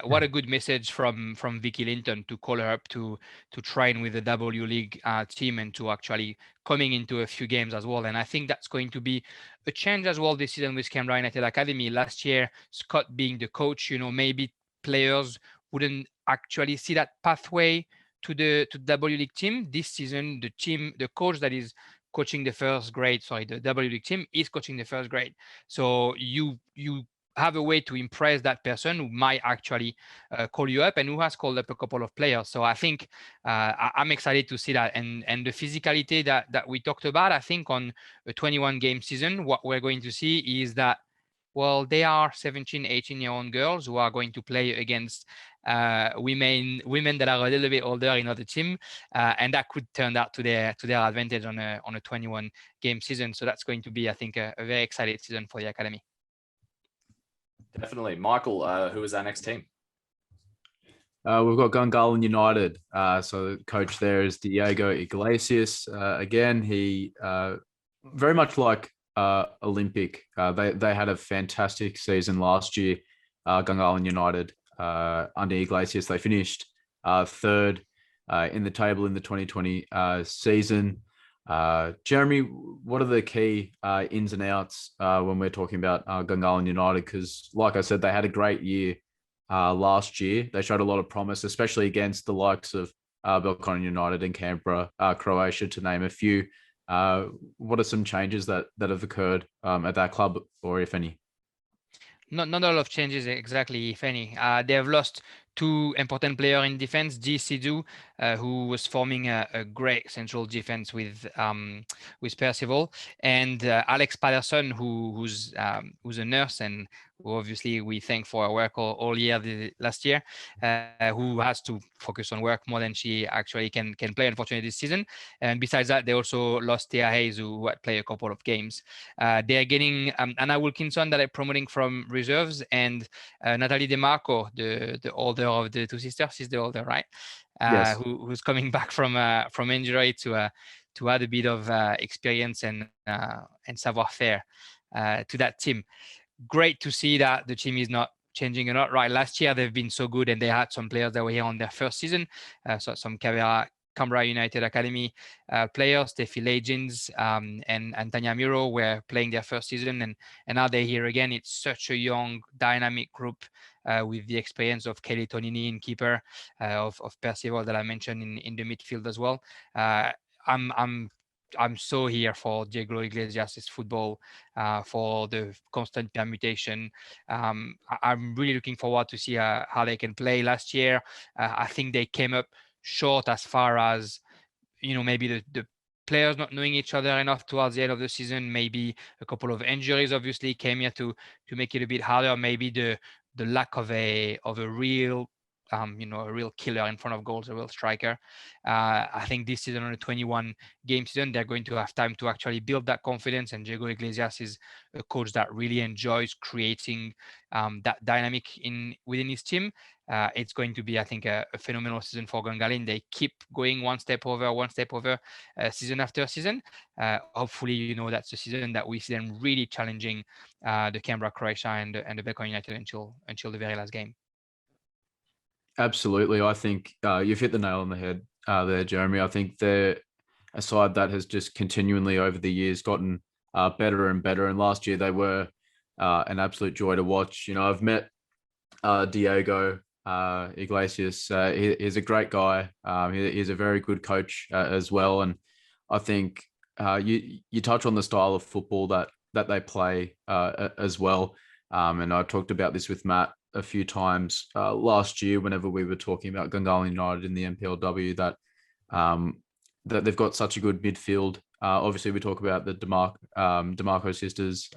What a good message from Vicky Linton to call her up to train with the W League team and to actually coming into a few games as well. And I think that's going to be a change as well this season with Canberra United Academy. Last year, Scott being the coach, maybe players wouldn't actually see that pathway to the W League team. This season, the coach that is coaching the first grade, the W League team is coaching the first grade. So you have a way to impress that person who might actually call you up and who has called up a couple of players. So I think I'm excited to see that. And the physicality that we talked about, I think on a 21 game season, what we're going to see is that, well, they are 17, 18-year-old girls who are going to play against women that are a little bit older in other team, and that could turn out to their advantage on a 21 game season. So that's going to be, I think, a very exciting season for the academy. Definitely. Michael, who is our next team? We've got Gungahlin United. So the coach there is Diego Iglesias. Again, he very much like Olympic. They had a fantastic season last year. Gungahlin United under Iglesias, they finished 3rd in the table in the 2020 season. Jérémy, what are the key ins and outs when we're talking about Gungahlin United? Because, like I said, they had a great year last year. They showed a lot of promise, especially against the likes of Belconnen United and Canberra, Croatia, to name a few. What are some changes that have occurred at that club, or if any? Not a lot of changes exactly, if any. They have lost 2 important players in defense, G. Sidhu, who was forming a great central defense with Percival, and Alex Patterson, who's a nurse and who obviously we thank for her work all year last year, who has to focus on work more than she actually can play, unfortunately, this season. And besides that, they also lost Thea Hayes, who had played a couple of games. They are getting Anna Wilkinson that are promoting from reserves, and Natalie DeMarco, the older of the 2 sisters. She's the older, right? Yes. Who's coming back from injury to add a bit of experience and savoir-faire to that team. Great to see that the team is not changing a lot. Right, last year they've been so good, and they had some players that were here on their first season. So some Canberra United Academy players, Steffi Legends and Tanya Miro were playing their first season, and now they're here again. It's such a young, dynamic group with the experience of Kelly Tonini in keeper, of Percival that I mentioned in the midfield as well. I'm so here for Diego Iglesias' football, for the constant permutation. I'm really looking forward to see how they can play. Last year, I think they came up short as far as, maybe the players not knowing each other enough towards the end of the season. Maybe a couple of injuries obviously came here to make it a bit harder. Maybe the lack of a real a real killer in front of goals, a real striker. I think this season, on a 21 game season, they're going to have time to actually build that confidence. And Diego Iglesias is a coach that really enjoys creating that dynamic within his team. It's going to be, I think, a phenomenal season for Gungahlin. They keep going one step over, season after season. Hopefully, that's the season that we see them really challenging the Canberra, Croatia, and the Belconnen United until the very last game. Absolutely. I think you've hit the nail on the head there, Jeremy. I think they're a side that has just continually over the years gotten better and better. And last year they were an absolute joy to watch. I've met Diego Iglesias. He's a great guy. He's a very good coach as well. And I think you touch on the style of football that they play as well. And I talked about this with Matt a few times last year whenever we were talking about Gungahlin United in the NPLW, that they've got such a good midfield. Obviously, we talk about the DeMarco sisters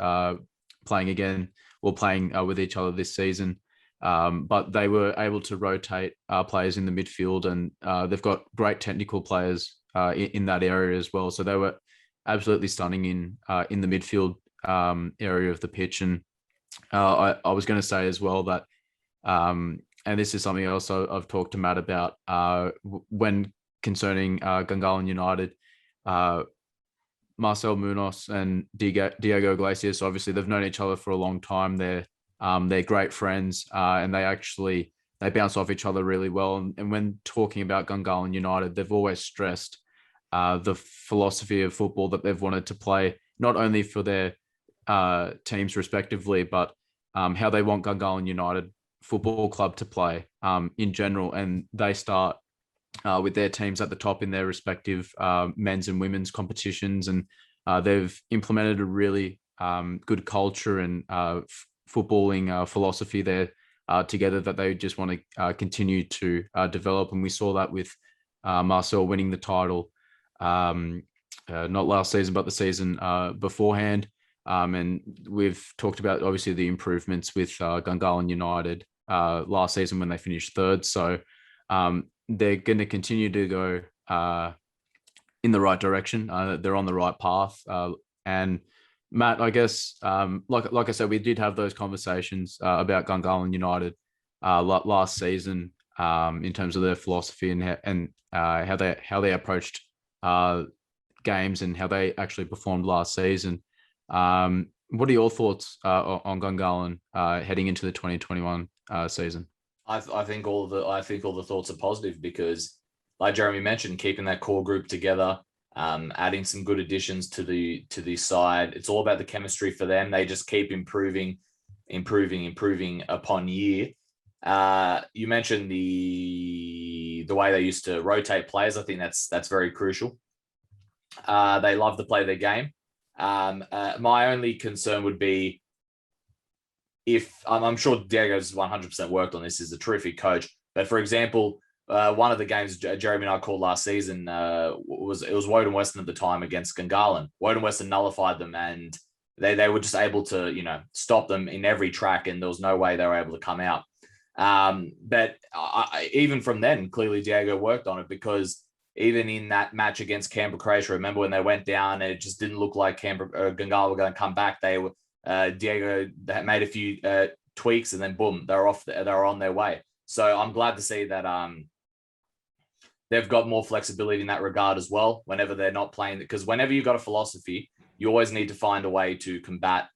playing with each other this season. But they were able to rotate players in the midfield, and they've got great technical players in that area as well. So they were absolutely stunning in the midfield area of the pitch. And I was going to say as well that, and this is something else I've talked to Matt about when concerning Gungahlin United, Marcel Munoz and Diego Iglesias. Obviously, they've known each other for a long time. They're great friends, and they bounce off each other really well. And when talking about Gungahlin United, they've always stressed the philosophy of football that they've wanted to play, not only for their teams respectively, but how they want Gungahlin United Football Club to play in general. And they start with their teams at the top in their respective men's and women's competitions. And they've implemented a really good culture and footballing philosophy there together that they just want to continue to develop. And we saw that with Marcel winning the title, not last season, but the season beforehand. And we've talked about obviously the improvements with Gungahlin United last season when they finished third. So they're going to continue to go in the right direction. They're on the right path. And Matt, I guess, like I said, we did have those conversations about Gungahlin United last season in terms of their philosophy and how they approached games and how they actually performed last season. What are your thoughts on Gungahlin heading into the 2021 season? I think all the thoughts are positive because, like Jeremy mentioned, keeping that core group together, adding some good additions to the side. It's all about the chemistry for them. They just keep improving upon year. You mentioned the way they used to rotate players. I think that's very crucial. They love to play their game. My only concern would be if I'm sure Diego's 100% worked on this. He's a terrific coach. But for example, one of the games Jérémy and I called last season was Woden-Weston at the time against Gungahlin. Woden-Weston nullified them, and they were just able to stop them in every track, and there was no way they were able to come out. But even from then, clearly Diego worked on it, because even in that match against Canberra, Croatia, remember when they went down, it just didn't look like Gungahlin were going to come back. They were Diego made a few tweaks, and then boom, they were on their way. So I'm glad to see that they've got more flexibility in that regard as well. Whenever they're not playing, because whenever you've got a philosophy, you always need to find a way to combat.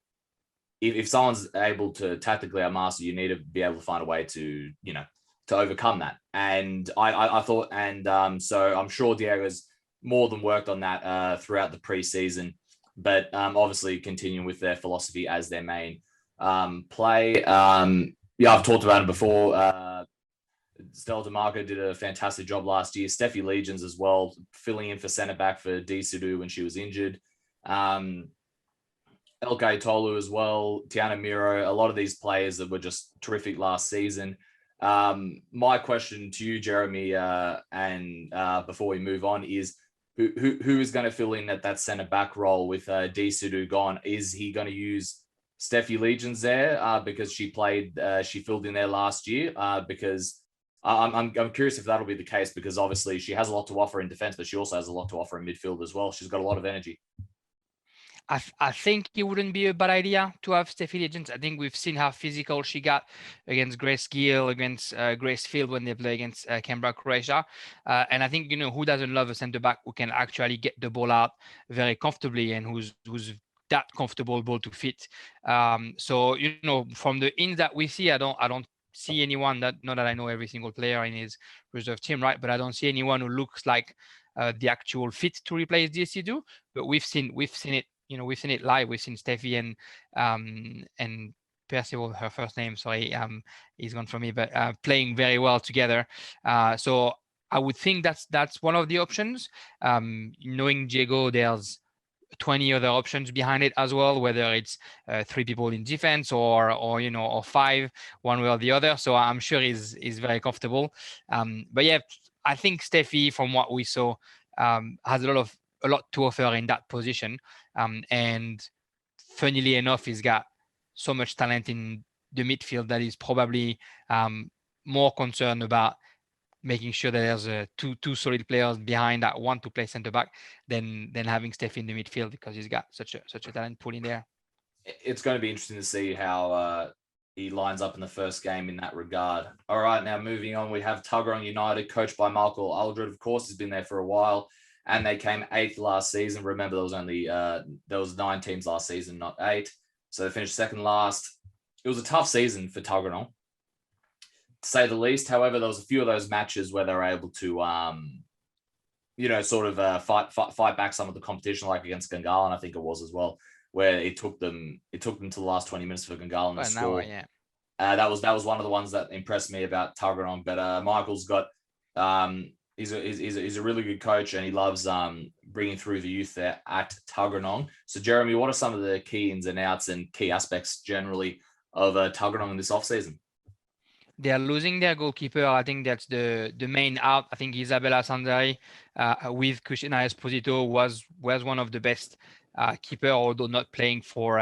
If someone's able to tactically outmaster, you need to be able to find a way to overcome that. And I thought, and so I'm sure Diego's more than worked on that throughout the preseason. But obviously continuing with their philosophy as their main play. I've talked about it before. Stella DeMarco did a fantastic job last year. Steffi Legions as well, filling in for centre back for D Sudu when she was injured. Elke Tolu as well, Tiana Miro, a lot of these players that were just terrific last season. My question to you, Jeremy, and before we move on, is who is going to fill in at that centre back role with D Sudu gone? Is he going to use Steffi Legions there because she filled in there last year? Because I'm curious if that'll be the case, because obviously she has a lot to offer in defense, but she also has a lot to offer in midfield as well. She's got a lot of energy. I think it wouldn't be a bad idea to have Steffi Legends. I think we've seen how physical she got against Grace Gill, against Grace Field when they play against Canberra, Croatia. And I think, who doesn't love a centre back who can actually get the ball out very comfortably and who's that comfortable ball to fit. So, from the ins that we see, I don't see anyone that, not that I know every single player in his reserve team, right? But I don't see anyone who looks like the actual fit to replace DSC2. But we've seen it, we've seen it live. We've seen Steffi and Percival, her first name, sorry, he's gone from me, but playing very well together. So I would think that's one of the options. Knowing Diego, there's 20 other options behind it as well, whether it's 3 people in defense or 5, one way or the other. So I'm sure he's very comfortable. But yeah, I think Steffi, from what we saw, has a lot to offer in that position. And funnily enough, he's got so much talent in the midfield that he's probably more concerned about making sure that there's two solid players behind that want to play centre back than having Steffi in the midfield, because he's got such a talent pool in there. It's going to be interesting to see how he lines up in the first game in that regard. All right, now moving on, we have Tuggeranong United, coached by Michael Aldred. Of course, he's been there for a while, and they came 8th last season. Remember, there was 9 teams last season, not 8. So they finished 2nd last. It was a tough season for Tuggeranong, to say the least. However, there was a few of those matches where they were able to, fight back some of the competition, like against Gungahlin, I think it was as well, where it took them to the last 20 minutes for Gungahlin to score. Yeah. That was one of the ones that impressed me about Tuggeranong. But Michael's got, he's a really good coach, and he loves bringing through the youth there at Tuggeranong. So Jérémy, what are some of the key ins and outs and key aspects generally of Tuggeranong in this offseason? They are losing their goalkeeper. I think that's the main out. I think Isabella Sandari with Kushina Esposito was one of the best keeper, although not playing for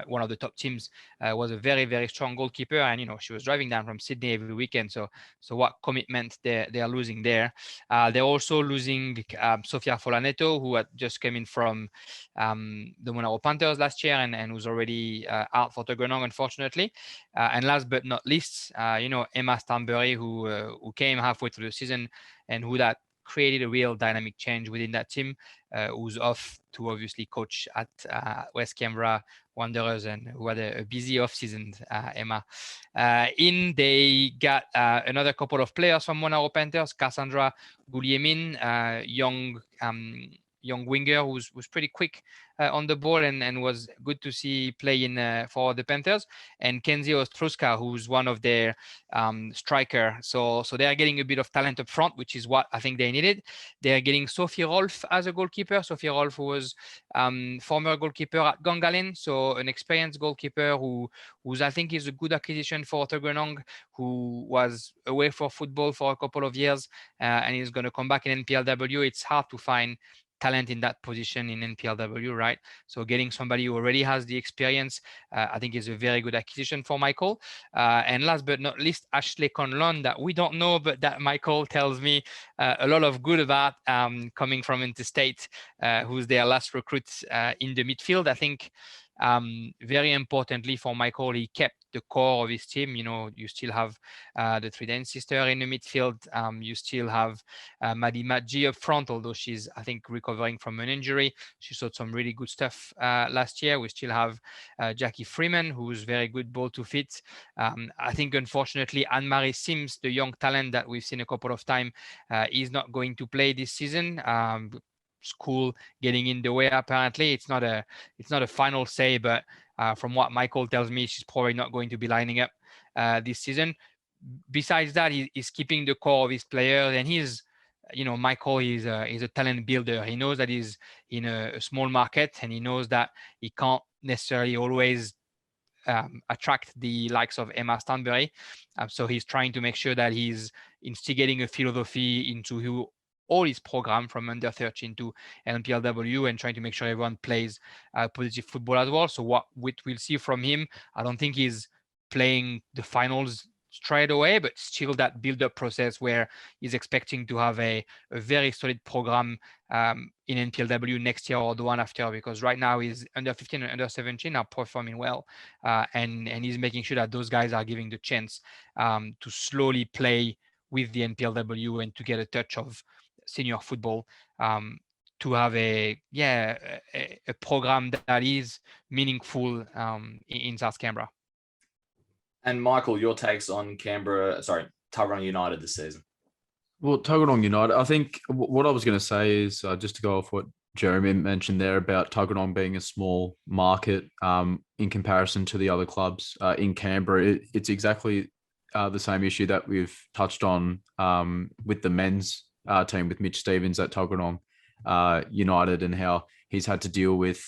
one of the top teams. Was a very, very strong goalkeeper, and she was driving down from Sydney every weekend. So what commitment they are losing there. They're also losing Sofia Folaneto, who had just come in from the Monaro Panthers last year and was already out for Tuggeranong, unfortunately. And last but not least, Emma Stanbury, who came halfway through the season and who that created a real dynamic change within that team, who's off to obviously coach at West Canberra Wanderers, and who had a busy off-season, Emma. They got another couple of players from Monaro Panthers, Cassandra Guliemin, young winger who's pretty quick on the ball and was good to see play in for the Panthers, and Kenzie Ostruska, who's one of their striker. So they are getting a bit of talent up front, which is what I think they needed. They are getting Sophie Rolf as a goalkeeper. Sophie Rolf, who was former goalkeeper at Gungahlin, so an experienced goalkeeper who's I think is a good acquisition for Tuggeranong, who was away for football for a couple of years and is going to come back in NPLW. It's hard to find talent in that position in NPLW, right? So getting somebody who already has the experience, I think is a very good acquisition for Michael. And last but not least, Ashley Conlon, that we don't know, but that Michael tells me a lot of good about, coming from Interstate, who's their last recruit in the midfield. I think very importantly for Michael, he kept the core of his team. You still have the Trident sister in the midfield. You still have Maddie Maggi up front, although she's, I think, recovering from an injury. She showed some really good stuff last year. We still have Jackie Freeman, who's very good ball to fit. I think, unfortunately, Anne-Marie Sims, the young talent that we've seen a couple of times, is not going to play this season. School getting in the way, apparently. It's not a final say, but from what Michael tells me, she's probably not going to be lining up this season. Besides that, he's keeping the core of his players, and he's, Michael is a talent builder. He knows that he's in a small market, and he knows that he can't necessarily always attract the likes of Emma Stanbury. So he's trying to make sure that he's instigating a philosophy into all his program from under 13 to NPLW, and trying to make sure everyone plays positive football as well. So what we'll see from him, I don't think he's playing the finals straight away, but still that build-up process where he's expecting to have a very solid program in NPLW next year or the one after, because right now he's under 15 and under 17 are performing well, and he's making sure that those guys are giving the chance to slowly play with the NPLW and to get a touch of senior football, to have a program that is meaningful in South Canberra. And Michael, your takes on Tuggeranong United this season? Well, Tuggeranong United, I think what I was going to say is just to go off what Jérémy mentioned there about Tuggeranong being a small market in comparison to the other clubs in Canberra. It's exactly the same issue that we've touched on with the men's team with Mitch Stevens at Tuggeranong United, and how he's had to deal with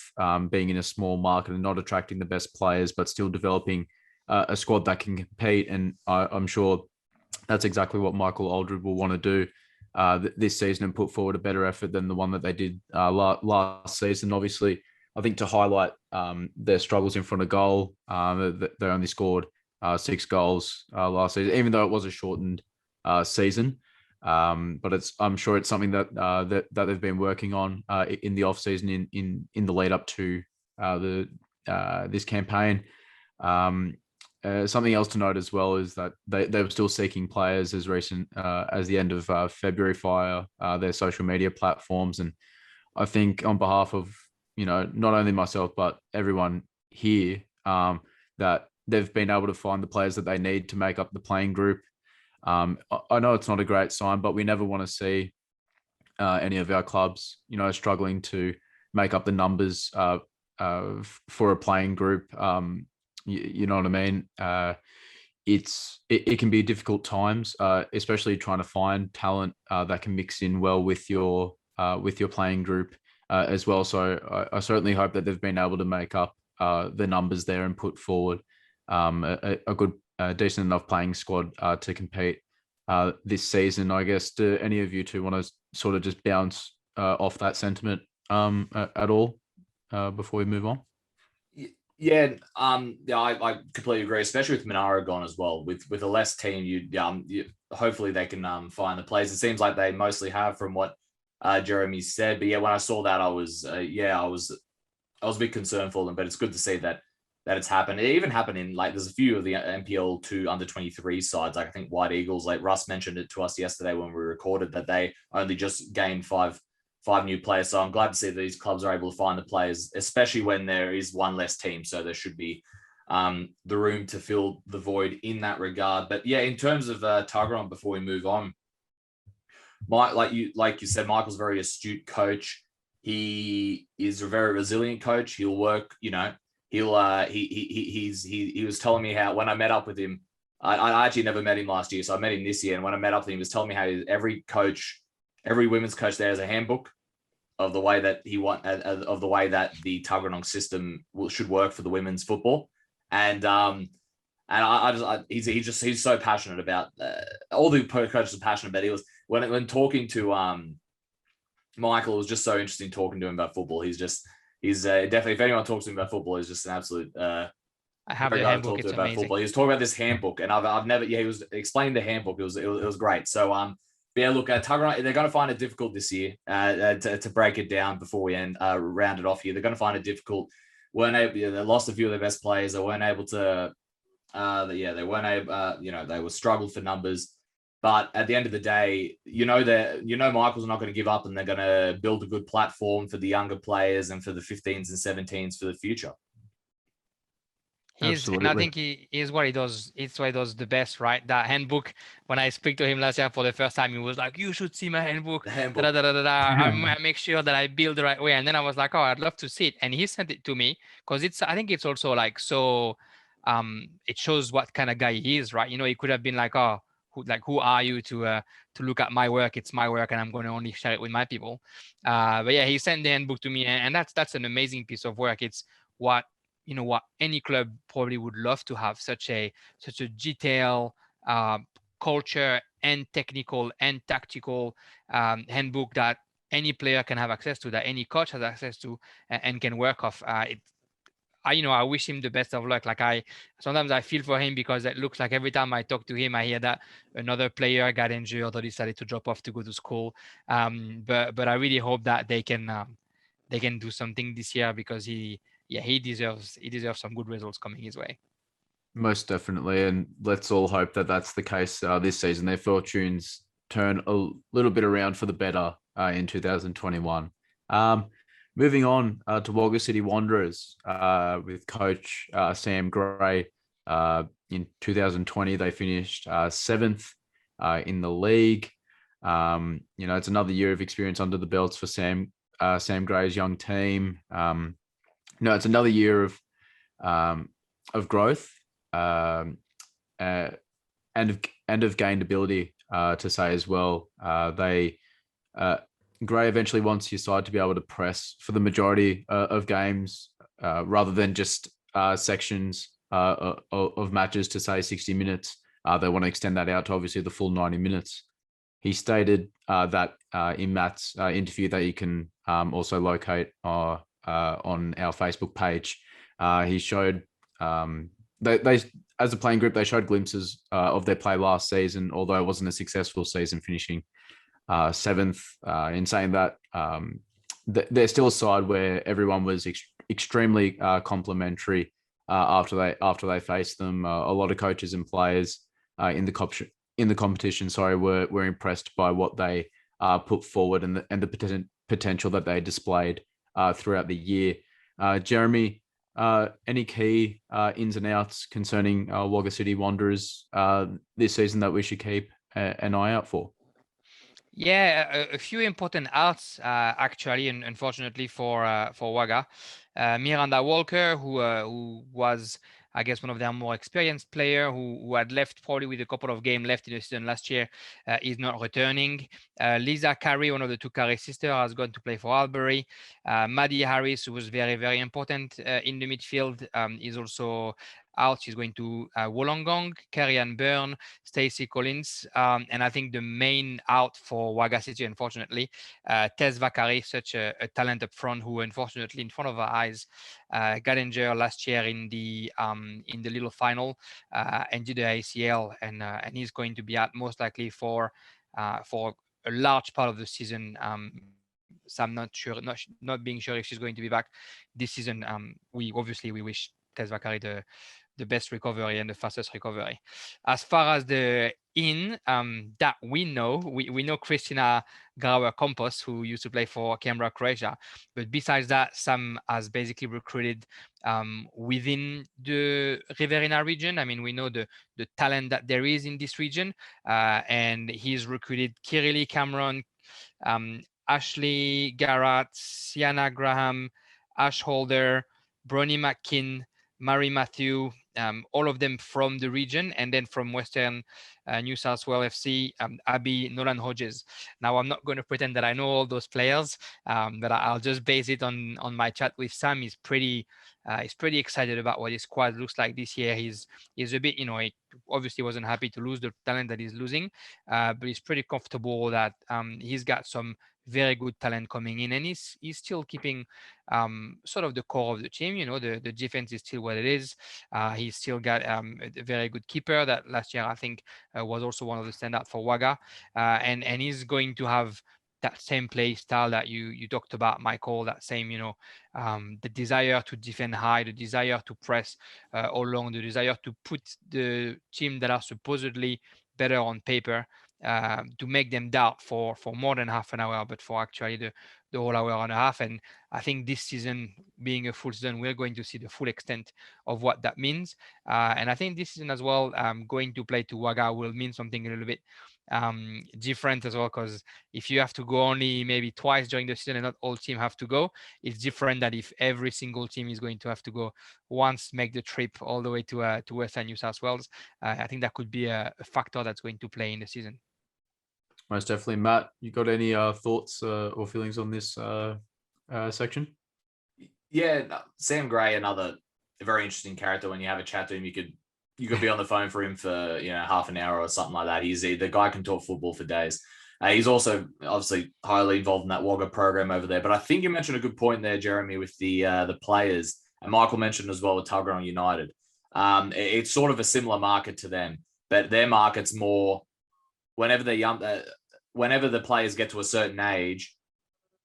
being in a small market and not attracting the best players, but still developing a squad that can compete. And I'm sure that's exactly what Michael Aldred will want to do this season and put forward a better effort than the one that they did last season. Obviously, I think to highlight their struggles in front of goal, they only scored 6 goals last season, even though it was a shortened season. But I'm sure it's something that they've been working on in the off season in the lead up to this campaign. Something else to note as well is that they were still seeking players as recent as the end of February via their social media platforms. And I think on behalf of, not only myself, but everyone here, that they've been able to find the players that they need to make up the playing group. I know it's not a great sign, but we never want to see any of our clubs, struggling to make up the numbers for a playing group. You know what I mean? It can be difficult times, especially trying to find talent that can mix in well with your playing group as well. So I certainly hope that they've been able to make up the numbers there and put forward a good, decent enough playing squad to compete this season. I guess, do any of you two want to sort of just bounce off that sentiment at all before we move on? Yeah, I completely agree, especially with Monaro gone as well. With a less team, you hopefully they can find the players. It seems like they mostly have, from what Jérémy said. But yeah, when I saw that, I was a bit concerned for them. But it's good to see that it's happened. It even happened in, like, there's a few of the NPL 2 under 23 sides. Like I think White Eagles, like Russ mentioned it to us yesterday when we recorded, that they only just gained five new players. So I'm glad to see that these clubs are able to find the players, especially when there is one less team. So there should be the room to fill the void in that regard. But yeah, in terms of Tuggeranong, before we move on, like you said, Michael's a very astute coach. He is a very resilient coach. He'll work, he was telling me how, when I met up with him, I actually never met him last year. So I met him this year. And when I met up with him, he was telling me how every women's coach there has a handbook of the way that the Tuggeranong system should work for the women's football. And he's so passionate about all the coaches are passionate about. He was, when talking to Michael, it was just so interesting talking to him about football. He's definitely, if anyone talks to him about football, he's just an absolute I have the handbook. It's amazing. Football. He was talking about this handbook, and I've never, he was explaining the handbook. It was great. So yeah, look, Tuggeranong, they're going to find it difficult this year to break it down before we round it off here. They're going to find it difficult. They lost a few of their best players. They weren't able to. They weren't able. They were struggled for numbers. But at the end of the day, Michael's not going to give up, and they're going to build a good platform for the younger players and for the 15s and 17s for the future. And I think he is what he does. It's what he does the best, right? That handbook. When I speak to him last year for the first time, he was like, "You should see my handbook. I make sure that I build the right way." And then I was like, "Oh, I'd love to see it." And he sent it to me because I think it's also like, so it shows what kind of guy he is, right? He could have been like, "Oh, who are you to look at my work? It's my work, and I'm going to only share it with my people." But yeah, he sent the handbook to me, and that's an amazing piece of work. It's what any club probably would love to have, such a detailed culture and technical and tactical handbook that any player can have access to, that any coach has access to, and can work off. I wish him the best of luck. Like sometimes I feel for him, because it looks like every time I talk to him, I hear that another player got injured or decided to drop off to go to school. But I really hope that they can do something this year, because he deserves some good results coming his way. Most definitely, and let's all hope that that's the case this season. Their fortunes turn a little bit around for the better in 2021. Moving on to Wagga City Wanderers with coach Sam Gray In 2020, they finished 7th in the league. It's another year of experience under the belts for Sam Gray's young team. It's another year of growth and of gained ability to say as well. Gray eventually wants your side to be able to press for the majority of games rather than just sections of matches to say 60 minutes. They want to extend that out to obviously the full 90 minutes. He stated that in Matt's interview that you can also locate on our Facebook page. He showed they as a playing group, they showed glimpses of their play last season, although it wasn't a successful season, finishing 7th. In saying that, they're still a side where everyone was extremely complimentary after they faced them. A lot of coaches and players in the competition, were impressed by what they put forward and the potential that they displayed throughout the year. Jérémy, any key ins and outs concerning Wagga City Wanderers this season that we should keep an eye out for? Yeah, a few important outs actually, and unfortunately for Wagga. Miranda Walker, who was, I guess, one of their more experienced player who had left probably with a couple of games left in the season last year, is not returning. Lisa Carey, one of the two Carey sisters, has gone to play for Albury. Maddie Harris, who was very, very important in the midfield, is also out. She's going to Wollongong. Kerry-Ann Byrne, Stacey Collins, and I think the main out for Wagga City, unfortunately, Tess Vakari, such a talent up front, who unfortunately in front of our eyes got injured last year in the little final and did the ACL, and he's going to be out most likely for a large part of the season. So I'm not sure, not being sure if she's going to be back this season. We wish Tess Vakari the best recovery and the fastest recovery. As far as the that we know Christina Grauer Campos, who used to play for Canberra, Croatia. But besides that, Sam has basically recruited within the Riverina region. I mean, we know the talent that there is in this region, and he's recruited Kirili Cameron, Ashley Garrett, Sienna Graham, Ash Holder, Bronnie McKinn, Mary Matthew, all of them from the region, and then from Western New South Wales FC, Abby Nolan Hodges. Now, I'm not going to pretend that I know all those players, but I'll just base it on my chat with Sam. He's pretty excited about what his squad looks like this year. He's a bit, he obviously wasn't happy to lose the talent that he's losing, but he's pretty comfortable that he's got some very good talent coming in, and he's still keeping sort of the core of the team. The defense is still what it is. He's still got a very good keeper that last year I think was also one of the standout for Wagga, and he's going to have that same play style that you talked about, Michael. That same, the desire to defend high, the desire to press all along, the desire to put the team that are supposedly better on paper, to make them doubt for more than half an hour, but for actually the whole hour and a half. And I think this season, being a full season, we're going to see the full extent of what that means. And I think this season as well, going to play to Wagga will mean something a little bit different as well, because if you have to go only maybe twice during the season and not all team have to go, it's different than if every single team is going to have to go once, make the trip all the way to Western New South Wales. I think that could be a factor that's going to play in the season. Most definitely. Matt, you got any thoughts or feelings on this section? Yeah, Sam Gray, another very interesting character. When you have a chat to him, you could be on the phone for him for half an hour or something like that. The guy can talk football for days. He's also obviously highly involved in that Wagga program over there. But I think you mentioned a good point there, Jérémy, with the players, and Michael mentioned as well with Tuggeranong United. It's sort of a similar market to them, but their market's more whenever they're young. Whenever the players get to a certain age,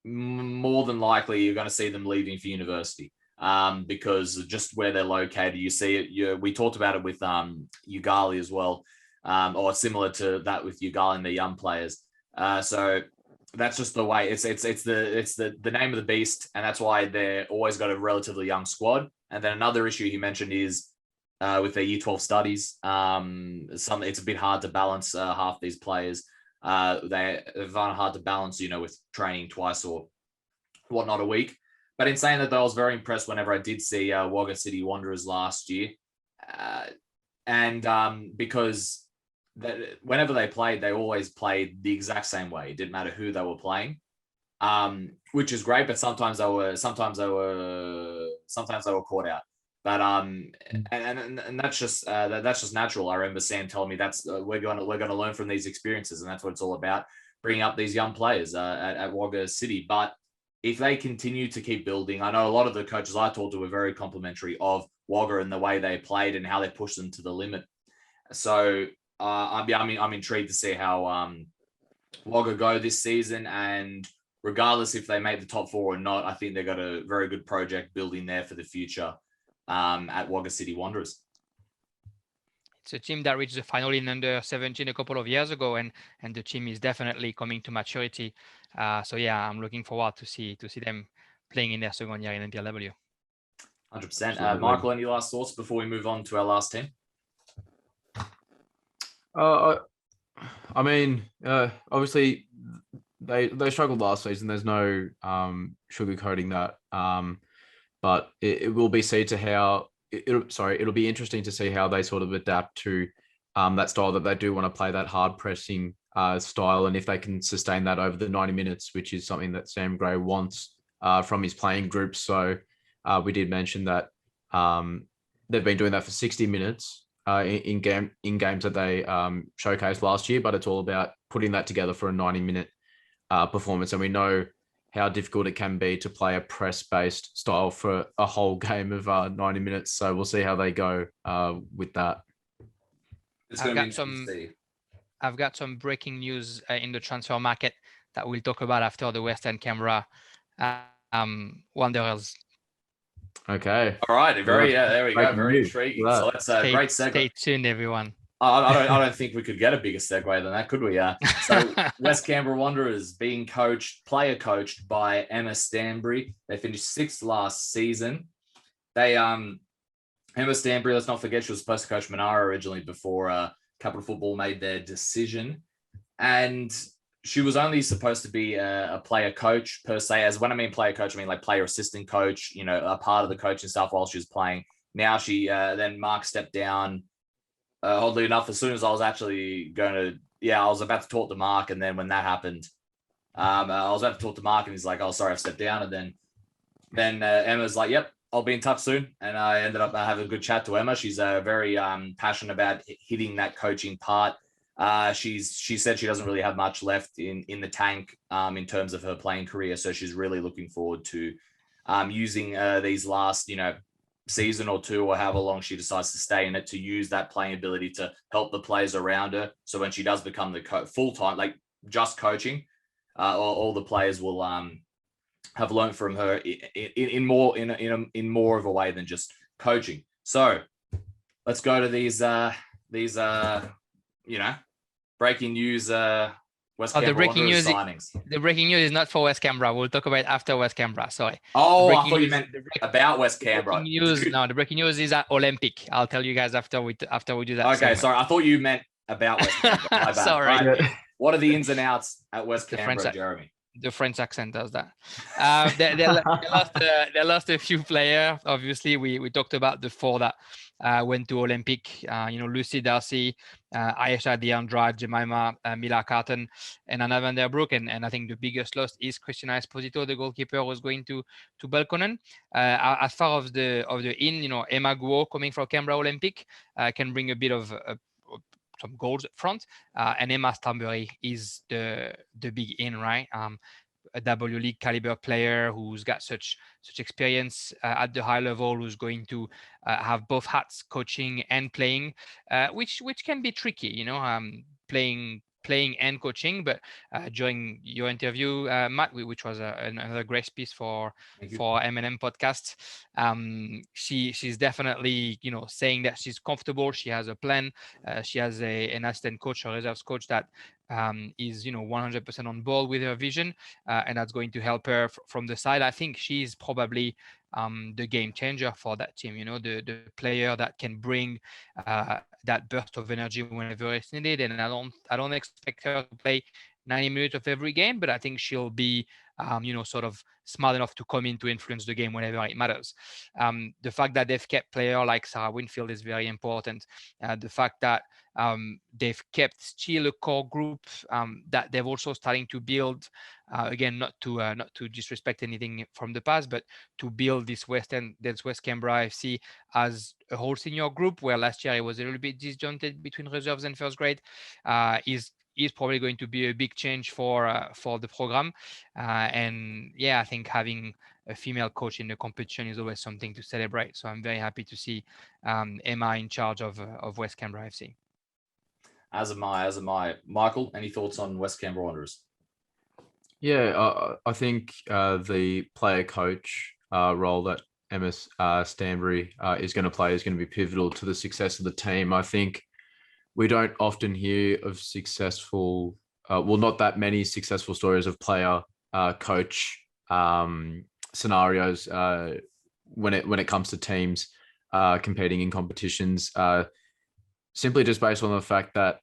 more than likely you're going to see them leaving for university, because just where they're located. You see it. We talked about it with Gungahlin as well, or similar to that with Gungahlin, the young players. So that's just the way. It's the name of the beast, and that's why they're always got a relatively young squad. And then another issue he mentioned is with their Year 12 studies. It's a bit hard to balance half these players. They find it hard to balance, with training twice or whatnot a week. But in saying that, though, I was very impressed whenever I did see Wagga City Wanderers last year. Because whenever they played, they always played the exact same way. It didn't matter who they were playing, which is great. But sometimes they were caught out. But and that's just natural. I remember Sam telling me we're going to learn from these experiences, and that's what it's all about, bringing up these young players at Wagga City. But if they continue to keep building, I know a lot of the coaches I talked to were very complimentary of Wagga and the way they played and how they pushed them to the limit. So I'm intrigued to see how Wagga go this season, and regardless if they make the top 4 or not, I think they've got a very good project building there for the future at Wagga City Wanderers. It's a team that reached the final in under 17 a couple of years ago, and the team is definitely coming to maturity. So yeah, I'm looking forward to see them playing in their second year in NPLW. 100%. Michael, any last thoughts before we move on to our last team? Obviously they struggled last season. There's no sugarcoating that. But it will be it'll be interesting to see how they sort of adapt to that style, that they do want to play that hard pressing style, and if they can sustain that over the 90 minutes, which is something that Sam Gray wants from his playing group. So we did mention that they've been doing that for 60 minutes in games that they showcased last year, but it's all about putting that together for a 90-minute performance. And we know how difficult it can be to play a press-based style for a whole game of 90 minutes. So we'll see how they go with that. I've got some breaking news in the transfer market that we'll talk about after the Western Canberra Wanderers. Okay. All right. There we go. Very intriguing. So that's a great segue. Stay tuned, everyone. I don't think we could get a bigger segue than that, could we? So West Canberra Wanderers being player coached by Emma Stanbury. They finished 6th last season. They Emma Stanbury, let's not forget, she was supposed to coach Monaro originally before Capital Football made their decision, and she was only supposed to be a player coach per se. As when I mean player coach, I mean like player assistant coach. A part of the coaching staff while she was playing. Now she then Mark stepped down. Oddly enough, as soon as I was actually I was about to talk to Mark, and then when that happened, I was about to talk to Mark, and he's like, "Oh, sorry, I've stepped down." And then Emma's like, "Yep, I'll be in touch soon." And I ended up having a good chat to Emma. She's very passionate about hitting that coaching part. She said she doesn't really have much left in the tank in terms of her playing career, so she's really looking forward to using these last season or 2 or however long she decides to stay in it, to use that playing ability to help the players around her. So when she does become the full-time, like just coaching, all the players will have learned from her in more of a way than just coaching. So let's go to these breaking news. West Canberra signings. The breaking news is not for West Canberra. We'll talk about it after West Canberra. Sorry. Oh, I thought you meant about West Canberra. The breaking news is at Olympic. I'll tell you guys after we do that. Okay, sorry. I thought you meant about West Canberra. My bad. Sorry. Right. What are the ins and outs at West Canberra, Jérémy? The French accent does that. They lost a few players. Obviously, we talked about the 4 that went to Olympic. Lucy Darcy, Aisha Diandra, Jemima Mila Carton, and Anna van der Broek. And I think the biggest loss is Christina Esposito, the goalkeeper, was going to Belconnen. As far as the Emma Guo coming from Canberra Olympic can bring a bit of some goals up front, and Emma Stanbury is the big in, right? A W League caliber player who's got such experience at the high level, who's going to have both hats, coaching and playing, which can be tricky, playing and coaching. But during your interview, Matt, which was another great piece for M&M podcast, she's definitely saying that she's comfortable. She has a plan. She has an assistant coach, a reserves coach that is 100% on board with her vision, and that's going to help her from the side. I think she's probably the game changer for that team. The player that can bring that burst of energy whenever it's needed. And I don't expect her to play 90 minutes of every game, but I think she'll be, sort of smart enough to come in to influence the game whenever it matters. The fact that they've kept player like Sarah Winfield is very important. The fact that they've kept still a core group that they've also starting to build. Again, not to disrespect anything from the past, but to build this West Canberra FC as a whole senior group, where last year it was a little bit disjointed between reserves and first grade, is probably going to be a big change for the program. And yeah, I think having a female coach in the competition is always something to celebrate. So I'm very happy to see Emma in charge of West Canberra FC. As am I. Michael, any thoughts on West Canberra Wanderers? Yeah, I think the player coach role that Emma Stanbury is going to play is going to be pivotal to the success of the team. I think we don't often hear of successful, not that many successful stories of player coach scenarios when it comes to teams competing in competitions. Simply just based on the fact that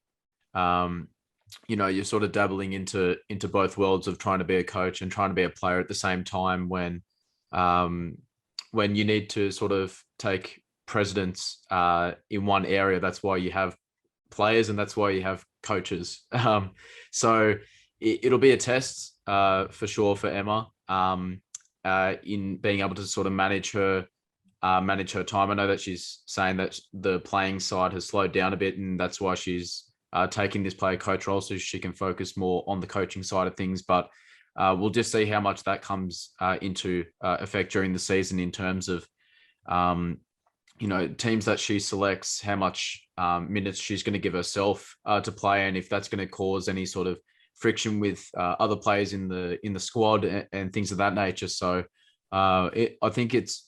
you're sort of dabbling into both worlds of trying to be a coach and trying to be a player at the same time when you need to sort of take precedence in one area. That's why you have players and that's why you have coaches. So it'll be a test for sure for Emma in being able to sort of manage her time. I know that she's saying that the playing side has slowed down a bit, and that's why she's taking this player coach role so she can focus more on the coaching side of things. But we'll just see how much that comes into effect during the season in terms of teams that she selects, how much minutes she's going to give herself to play, and if that's going to cause any sort of friction with other players in the squad and things of that nature. So I think it's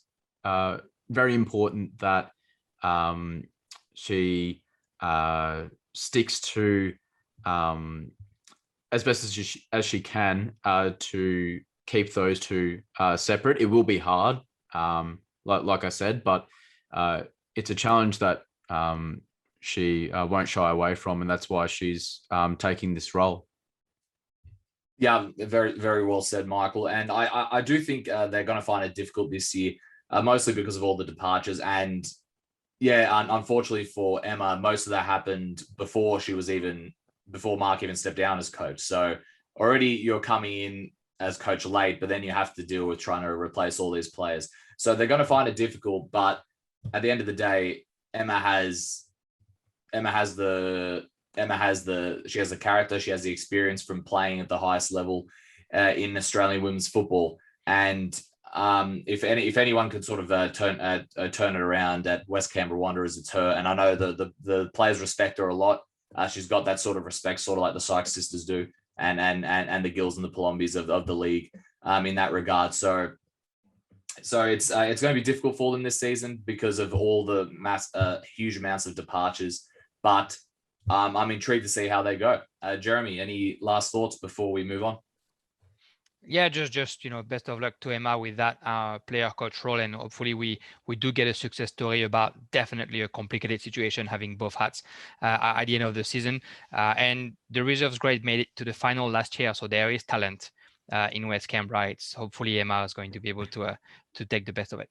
very important that she sticks to as best as she can to keep those two separate. It will be hard, like I said, but it's a challenge that she won't shy away from, and that's why she's taking this role. Yeah, very, very well said, Michael. And I do think they're going to find it difficult this year, mostly because of all the departures. And yeah, unfortunately for Emma, most of that happened before Mark even stepped down as coach. So already you're coming in as coach late, but then you have to deal with trying to replace all these players. So they're going to find it difficult. But at the end of the day, she has the character, she has the experience from playing at the highest level in Australian women's football. And if anyone could sort of turn it around at West Canberra Wanderers, it's her. And I know the players respect her a lot. She's got that sort of respect, sort of like the Sykes sisters do, and the Gills and the Palombis of the league in that regard. So it's going to be difficult for them this season because of all the huge amounts of departures. But I'm intrigued to see how they go. Jérémy, any last thoughts before we move on? Yeah, just best of luck to Emma with that player coach role, and hopefully we do get a success story about definitely a complicated situation having both hats at the end of the season. And the reserves grade made it to the final last year, so there is talent in West Canberra. It's hopefully Emma is going to be able to take the best of it.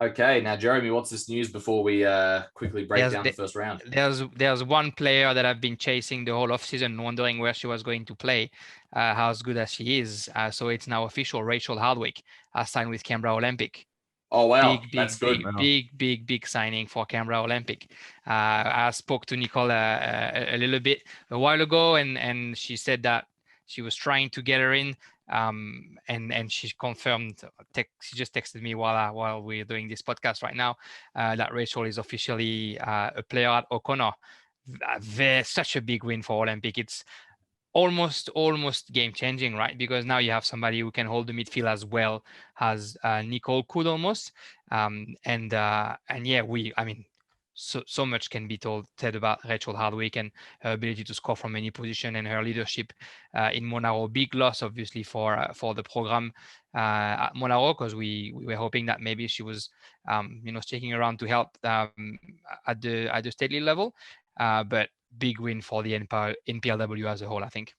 Okay, now Jérémy, what's this news before we quickly break down the first round? There's one player that I've been chasing the whole offseason, wondering where she was going to play, how good as she is. So it's now official. Rachel Hardwick has signed with Canberra Olympic. Oh wow, that's good. Big signing for Canberra Olympic. I spoke to Nicole a little bit a while ago, and she said that she was trying to get her in. And she confirmed, she just texted me while we're doing this podcast right now, that Rachel is officially a player at O'Connor. Such a big win for Olympic. It's almost game changing, right? Because now you have somebody who can hold the midfield as well as Nicole could almost. And yeah, so much can be said about Rachel Hardwick and her ability to score from any position and her leadership in Monaro. Big loss, obviously, for the program at Monaro, because we were hoping that maybe she was, sticking around to help at the state league level. But big win for the NPLW as a whole, I think.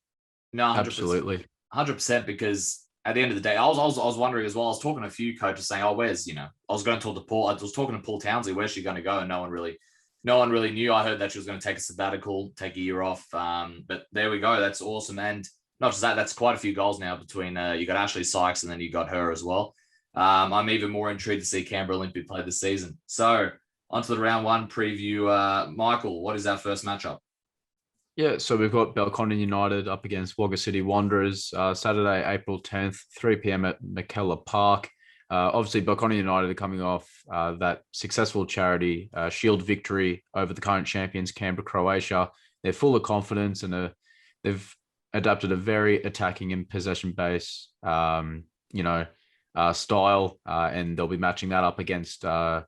No, 100%, absolutely, 100%. Because at the end of the day, I was wondering as well. I was talking to a few coaches saying, "Oh, where's I was going to talk to Paul. I was talking to Paul Townsley. Where's she going to go?" And no one really knew. I heard that she was going to take a sabbatical, take a year off. But there we go. That's awesome. And not just that, that's quite a few goals now between you got Ashley Sykes and then you got her as well. I'm even more intrigued to see Canberra Olympic play this season. So onto the round one preview. Michael, what is our first matchup? Yeah, so we've got Belconnen United up against Wagga City Wanderers, Saturday, April 10th, 3 p.m. at McKellar Park. Obviously, Belconnen United are coming off that successful charity shield victory over the current champions, Canberra, Croatia. They're full of confidence and they've adapted a very attacking and possession-based, style, and they'll be matching that up against a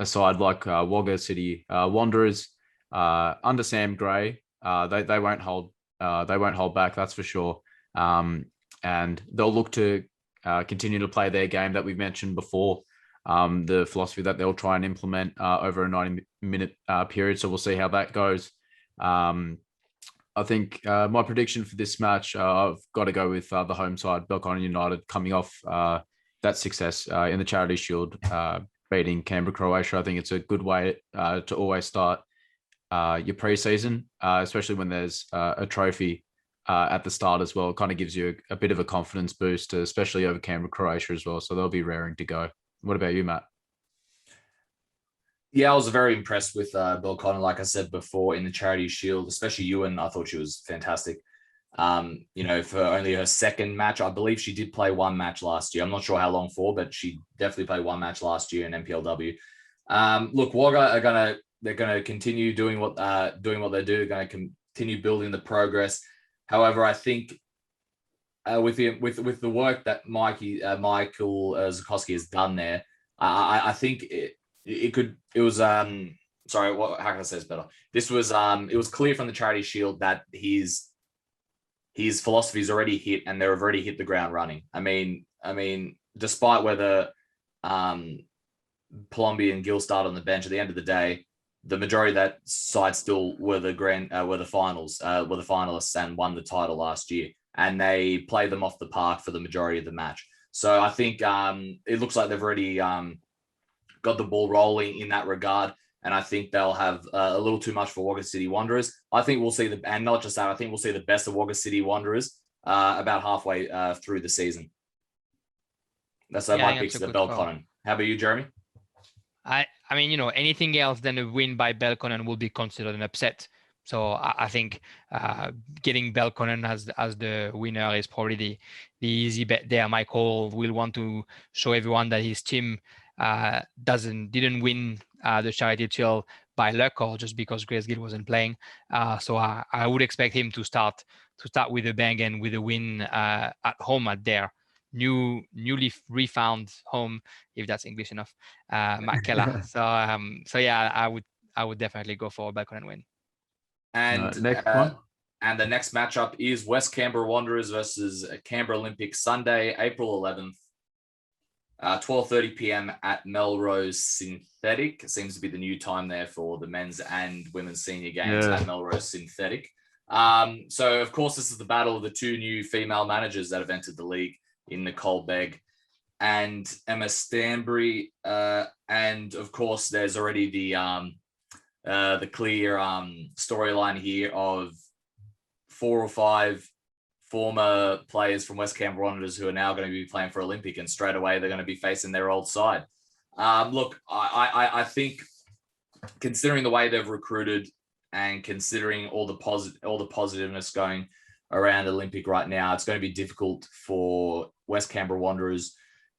side like Wagga City Wanderers under Sam Gray. They won't hold back, that's for sure. And they'll look to continue to play their game that we've mentioned before, the philosophy that they'll try and implement over a 90-minute period. So we'll see how that goes. I think my prediction for this match, I've got to go with the home side, Belconnen United, coming off that success in the Charity Shield, beating Canberra, Croatia. I think it's a good way to always start your preseason, especially when there's a trophy at the start as well. It kind of gives you a bit of a confidence boost, especially over Canberra, Croatia as well. So they'll be raring to go. What about you, Matt? Yeah, I was very impressed with Belconnen, like I said before, in the Charity Shield, especially Ewan. I thought she was fantastic. For only her second match, I believe she did play one match last year. I'm not sure how long for, but she definitely played one match last year in NPLW. Look, Wagga they're gonna continue doing what they do. They're going to continue building the progress. However, I think with the work that Michael Zukoski has done there, I think how can I say this better? This was it was clear from the Charity Shield that his philosophy's already hit, and they've already hit the ground running. I mean, despite whether Palombi and Gill started on the bench, at the end of the day, the majority of that side still were the finalists and won the title last year, and they played them off the park for the majority of the match. So I think it looks like they've already got the ball rolling in that regard, and I think they'll have a little too much for Wagga City Wanderers. I think we'll see and not just that, I think we'll see the best of Wagga City Wanderers about halfway through the season. That's my picks for the Belconnen. How about you, Jérémy? I mean, anything else than a win by Belconnen will be considered an upset. So I think getting Belconnen as the winner is probably the easy bet there. Michael will want to show everyone that his team didn't win the Charity Shield by luck or just because Grace Gill wasn't playing. So I would expect him to start with a bang and with a win at home at their newly refound home, if that's English enough, McKellar. So yeah, I would definitely go for a Belconnen win. And next one. And the next matchup is West Canberra Wanderers versus Canberra Olympic, Sunday, April 11th, 12:30 p.m. at Melrose Synthetic. It seems to be the new time there for the men's and women's senior games at Melrose Synthetic. So, of course, this is the battle of the two new female managers that have entered the league in Nicole Begg and Emma Stanbury. And, of course, there's already the clear storyline here of 4 or 5 former players from West Canberra Wanderers who are now going to be playing for Olympic, and straight away they're going to be facing their old side. Look, I think considering the way they've recruited and considering all the positiveness going around Olympic right now, it's going to be difficult for West Canberra Wanderers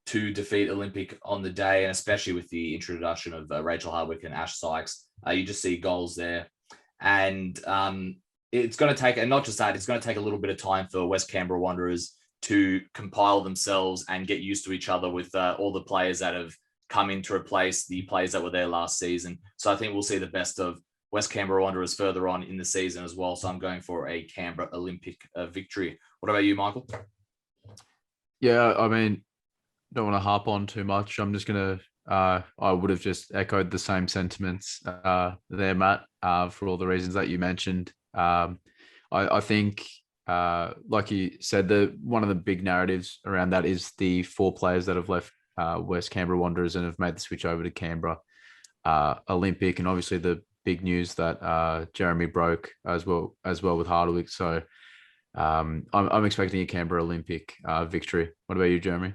to defeat Olympic on the day, and especially with the introduction of Rachel Hardwick and Ash Sykes. You just see goals there. And it's going to take, and not just that, it's going to take a little bit of time for West Canberra Wanderers to compile themselves and get used to each other with all the players that have come in to replace the players that were there last season. So I think we'll see the best of West Canberra Wanderers further on in the season as well. So I'm going for a Canberra Olympic victory. What about you, Michael? Yeah, I mean, don't want to harp on too much. I'm just going to, I would have just echoed the same sentiments there, Matt, for all the reasons that you mentioned. I think, like you said, one of the big narratives around that is the 4 players that have left West Canberra Wanderers and have made the switch over to Canberra Olympic, and obviously the big news that Jérémy broke as well with Hardwick. So I'm expecting a Canberra Olympic victory. What about you, Jérémy?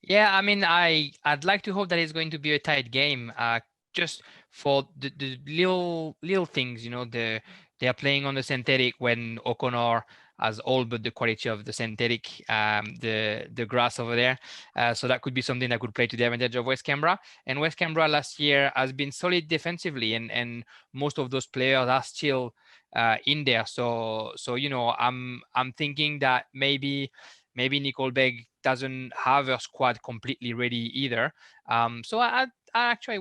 Yeah, I mean, I'd like to hope that it's going to be a tight game. Just for the little things, they are playing on the synthetic when O'Connor has all but the quality of the synthetic, the grass over there. So that could be something that could play to the advantage of West Canberra. And West Canberra last year has been solid defensively, and most of those players are still in there. So I'm thinking that maybe Nicole Begg doesn't have her squad completely ready either. So I actually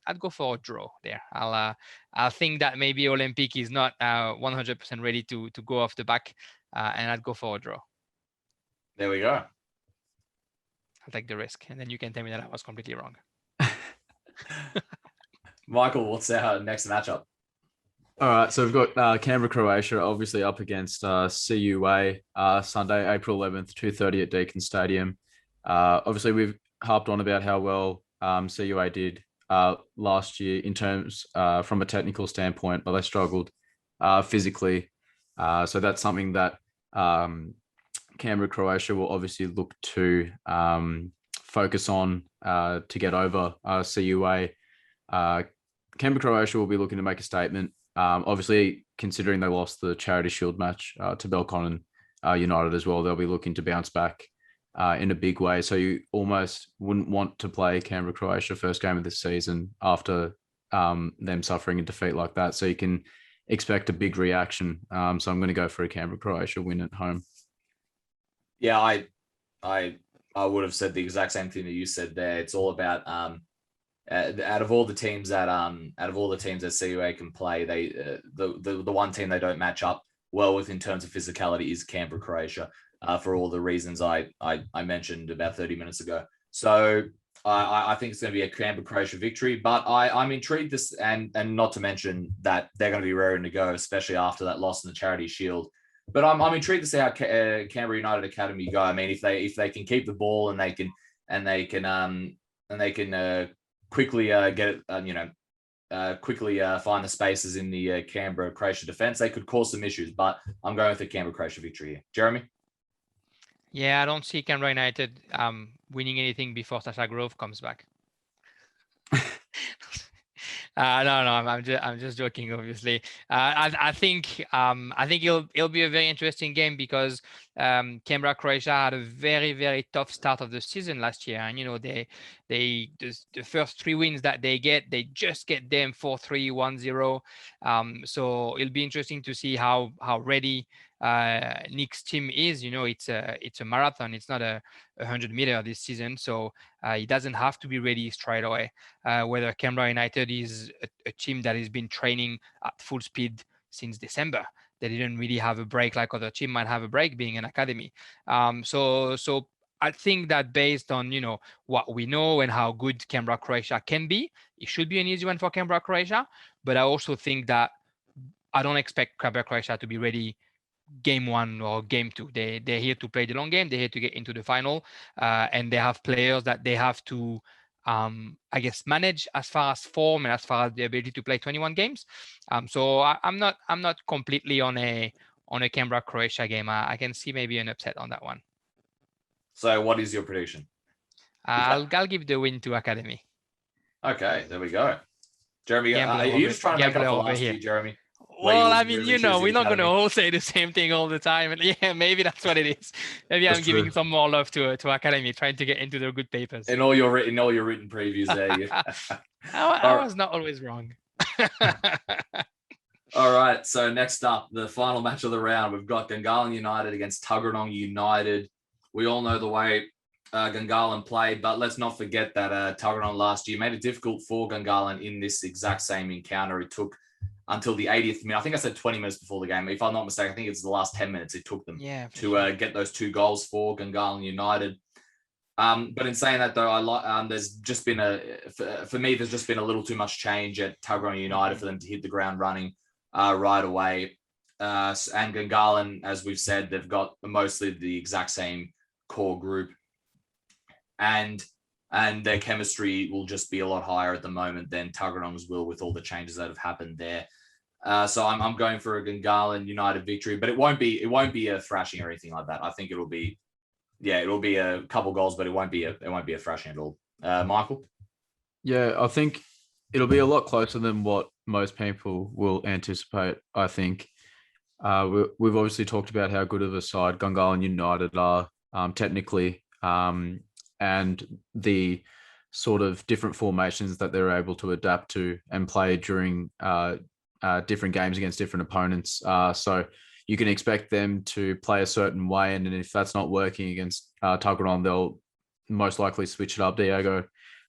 I'd go for a draw there. I'll think that maybe Olympic is not 100% ready to go off the back, and I'd go for a draw. There we go. I'll take the risk, and then you can tell me that I was completely wrong. Michael, what's our next matchup? All right, so we've got Canberra, Croatia, obviously up against CUA Sunday, April 11th, 2:30 at Deakin Stadium. Obviously, we've harped on about how well CUA did last year in terms from a technical standpoint, but they struggled physically. So that's something that Canberra, Croatia will obviously look to focus on to get over CUA. Canberra, Croatia will be looking to make a statement. Obviously, considering they lost the Charity Shield match to Belconnen United as well, they'll be looking to bounce back in a big way. So you almost wouldn't want to play Canberra, Croatia first game of the season after them suffering a defeat like that. So you can expect a big reaction. So I'm going to go for a Canberra, Croatia win at home. Yeah, I would have said the exact same thing that you said there. It's all about out of all the teams that CUA can play, the one team they don't match up well with in terms of physicality is Canberra, Croatia, for all the reasons I mentioned about 30 minutes ago. So I think it's going to be a Canberra, Croatia victory, but I'm intrigued and not to mention that they're going to be raring to go, especially after that loss in the Charity Shield. But I'm intrigued to see how Canberra United Academy go. I mean, if they can keep the ball and they can quickly get it, quickly find the spaces in the Canberra Croatia defense, they could cause some issues. But I'm going with the Canberra Croatia victory here. Jérémy? Yeah, I don't see Canberra United winning anything before Sasha Grove comes back. No, I'm just joking. Obviously, I think it'll be a very interesting game because Canberra, Croatia had a very, very tough start of the season last year, and the first 3 wins that they just get them 4-3, 1-0. So it'll be interesting to see how ready Nick's team is. It's a marathon. It's not a 100-meter this season, so he doesn't have to be ready straight away. Whether Canberra United is a team that has been training at full speed since December, they didn't really have a break like other team might have a break being an academy. So I think that based on what we know and how good Canberra Croatia can be, it should be an easy one for Canberra Croatia. But I also think that I don't expect Canberra Croatia to be ready game 1 or game 2. They're here to play the long game. They're here to get into the final, and they have players that they have to manage as far as form and as far as the ability to play 21 games. So I'm not completely on a Canberra Croatia game. I can see maybe an upset on that one. So what is your prediction? I'll give the win to Academy. Okay, there we go. Jérémy, are you just trying to make up for last year, Jérémy? Well, I mean, we're not going to all say the same thing all the time. And yeah, maybe that's what it is. Maybe I'm giving some more love to Academy, trying to get into their good papers. In all your written previews there. Yeah. I was not always wrong. All right. So next up, the final match of the round, we've got Gungahlin United against Tuggeranong United. We all know the way Gungahlin play, but let's not forget that Tuggeranong last year made it difficult for Gungahlin in this exact same encounter. It took until the 80th minute. I think I said 20 minutes before the game. If I'm not mistaken, I think it's the last 10 minutes it took them to get those 2 goals for Gungahlin United. But in saying that, though, I like there's just been for me, there's just been a little too much change at Tuggeranong United for them to hit the ground running right away. And Gungahlin, as we've said, they've got mostly the exact same core group, and their chemistry will just be a lot higher at the moment than Tuggeranong's will with all the changes that have happened there. So I'm going for a Gungahlin United victory, but it won't be a thrashing or anything like that. I think it'll be a couple goals, but it won't be a thrashing at all. Michael? Yeah, I think it'll be a lot closer than what most people will anticipate. I think we've obviously talked about how good of a side Gungahlin United are technically, and the sort of different formations that they're able to adapt to and play during different games against different opponents. So you can expect them to play a certain way, and if that's not working against Tuggeranong, they'll most likely switch it up. Diego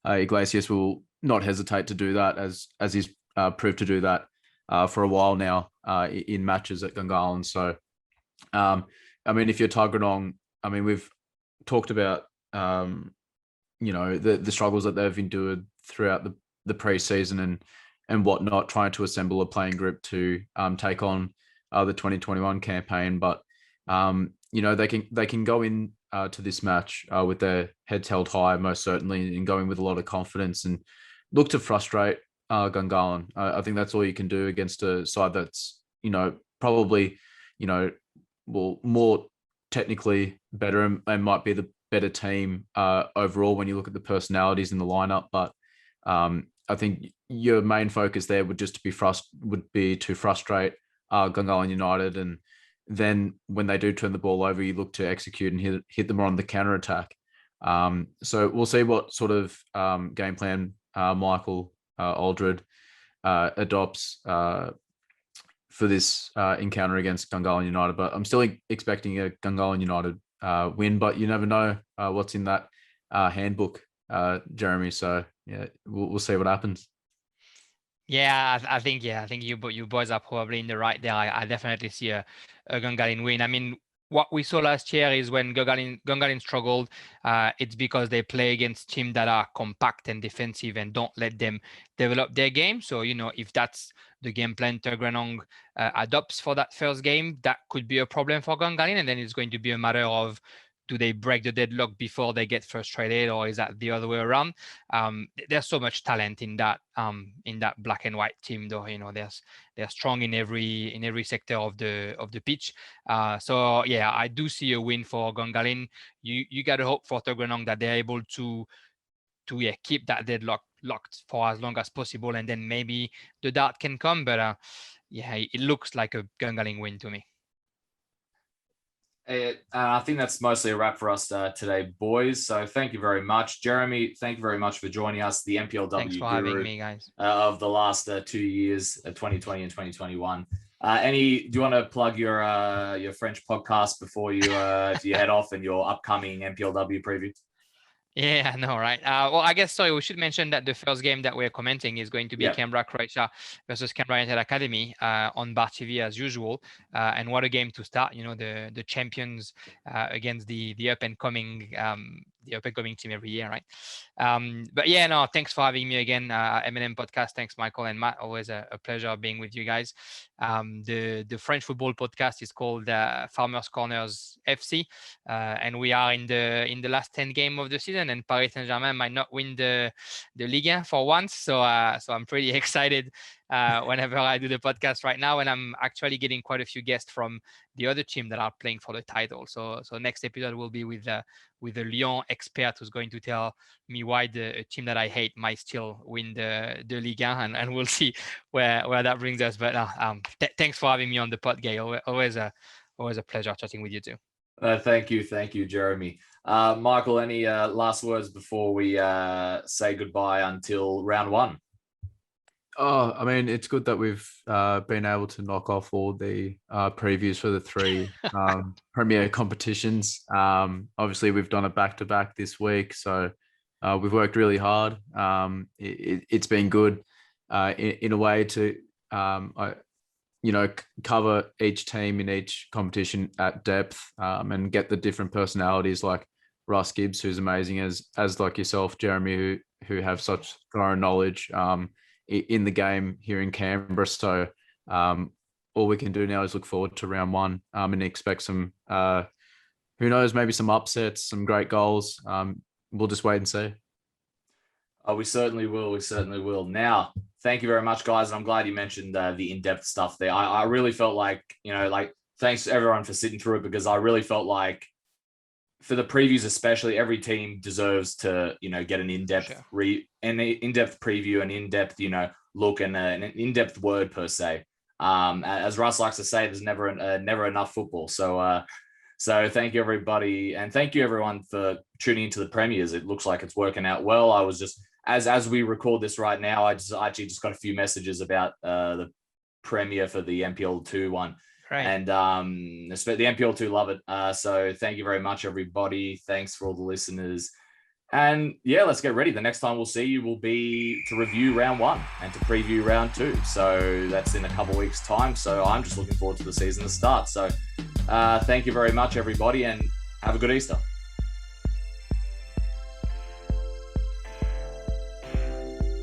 Iglesias will not hesitate to do that, as he's proved to do that for a while now in matches at Gungahlin. So, I mean, if you're Tuggeranong, I mean, we've talked about the struggles that they've endured throughout the preseason and whatnot, trying to assemble a playing group to take on the 2021 campaign. But they can go in to this match with their heads held high, most certainly, and going with a lot of confidence and look to frustrate Gungahlin. I think that's all you can do against a side that's probably more technically better and might be the better team overall when you look at the personalities in the lineup. But I think your main focus there would be to frustrate Gungahlin United, and then when they do turn the ball over, you look to execute and hit them on the counter attack. So we'll see what sort of game plan Michael Aldred adopts for this encounter against Gungahlin United. But I'm still expecting a Gungahlin United win, but you never know what's in that handbook, Jérémy. So yeah, we'll see what happens. Yeah, I think you boys are probably in the right there. I definitely see a Gungahlin win. I mean, what we saw last year is when Gungahlin struggled, it's because they play against teams that are compact and defensive and don't let them develop their game. So, if that's the game plan Tuggeranong adopts for that first game, that could be a problem for Gungahlin. And then it's going to be a matter of, do they break the deadlock before they get frustrated, or is that the other way around? There's so much talent in that black and white team, though. They're strong in every sector of the pitch. So yeah, I do see a win for Gungahlin. You got to hope for Tuggeranong that they're able to keep that deadlock locked for as long as possible, and then maybe the dart can come. But it looks like a Gungahlin win to me. I think that's mostly a wrap for us today, boys. So thank you very much, Jérémy. Thank you very much for joining us, the NPLW Thanks for having me, guys. Of the last 2 years, 2020 and 2021. Do you want to plug your French podcast before you if you head off and your upcoming NPLW preview? Yeah, I know, right? Well, I guess, sorry, we should mention that the first game that we're commenting is going to be Canberra, Croatia versus Canberra United Academy on Bar TV as usual. And what a game to start, the champions against the up and coming team every year, right? But yeah, no, thanks for having me again, M&M Podcast. Thanks, Michael and Matt. Always a pleasure being with you guys. The French football podcast is called Farmers Corners FC, and we are in the last 10 game of the season, and Paris Saint-Germain might not win the Ligue 1 for once. So I'm pretty excited whenever I do the podcast right now, and I'm actually getting quite a few guests from the other team that are playing for the title. So next episode will be with a Lyon expert who's going to tell me why the team that I hate might still win the Ligue 1, and we'll see where that brings us. But thanks for having me on the pod, Gay. Always a pleasure chatting with you too. Thank you, Jérémy. Michael, any last words before we say goodbye until round one? Oh, I mean, it's good that we've been able to knock off all the previews for the three premier competitions. Obviously, we've done it back to back this week, so we've worked really hard. It's been good in a way to, cover each team in each competition at depth and get the different personalities like Russ Gibbs, who's amazing, as like yourself, Jérémy, who have such thorough knowledge in the game here in Canberra. So all we can do now is look forward to round one and expect some, who knows, maybe some upsets, some great goals. We'll just wait and see. Oh, we certainly will. We certainly will. Now, thank you very much, guys. And I'm glad you mentioned the in-depth stuff there. I really felt like, thanks to everyone for sitting through it, because I really felt like for the previews, especially, every team deserves to, get an in-depth an in-depth preview, an in-depth, look, and an in-depth word per se. As Russ likes to say, there's never enough football. So thank you, everybody, and thank you, everyone, for tuning into the premiers. It looks like it's working out well. I was just as we record this right now, I actually just got a few messages about the premiere for the NPL2 one. Right. And the NPL2 love it. So thank you very much, everybody. Thanks for all the listeners. And yeah, let's get ready. The next time we'll see you will be to review round one and to preview round two. So that's in a couple of weeks' time. So I'm just looking forward to the season to start. So thank you very much, everybody, and have a good Easter.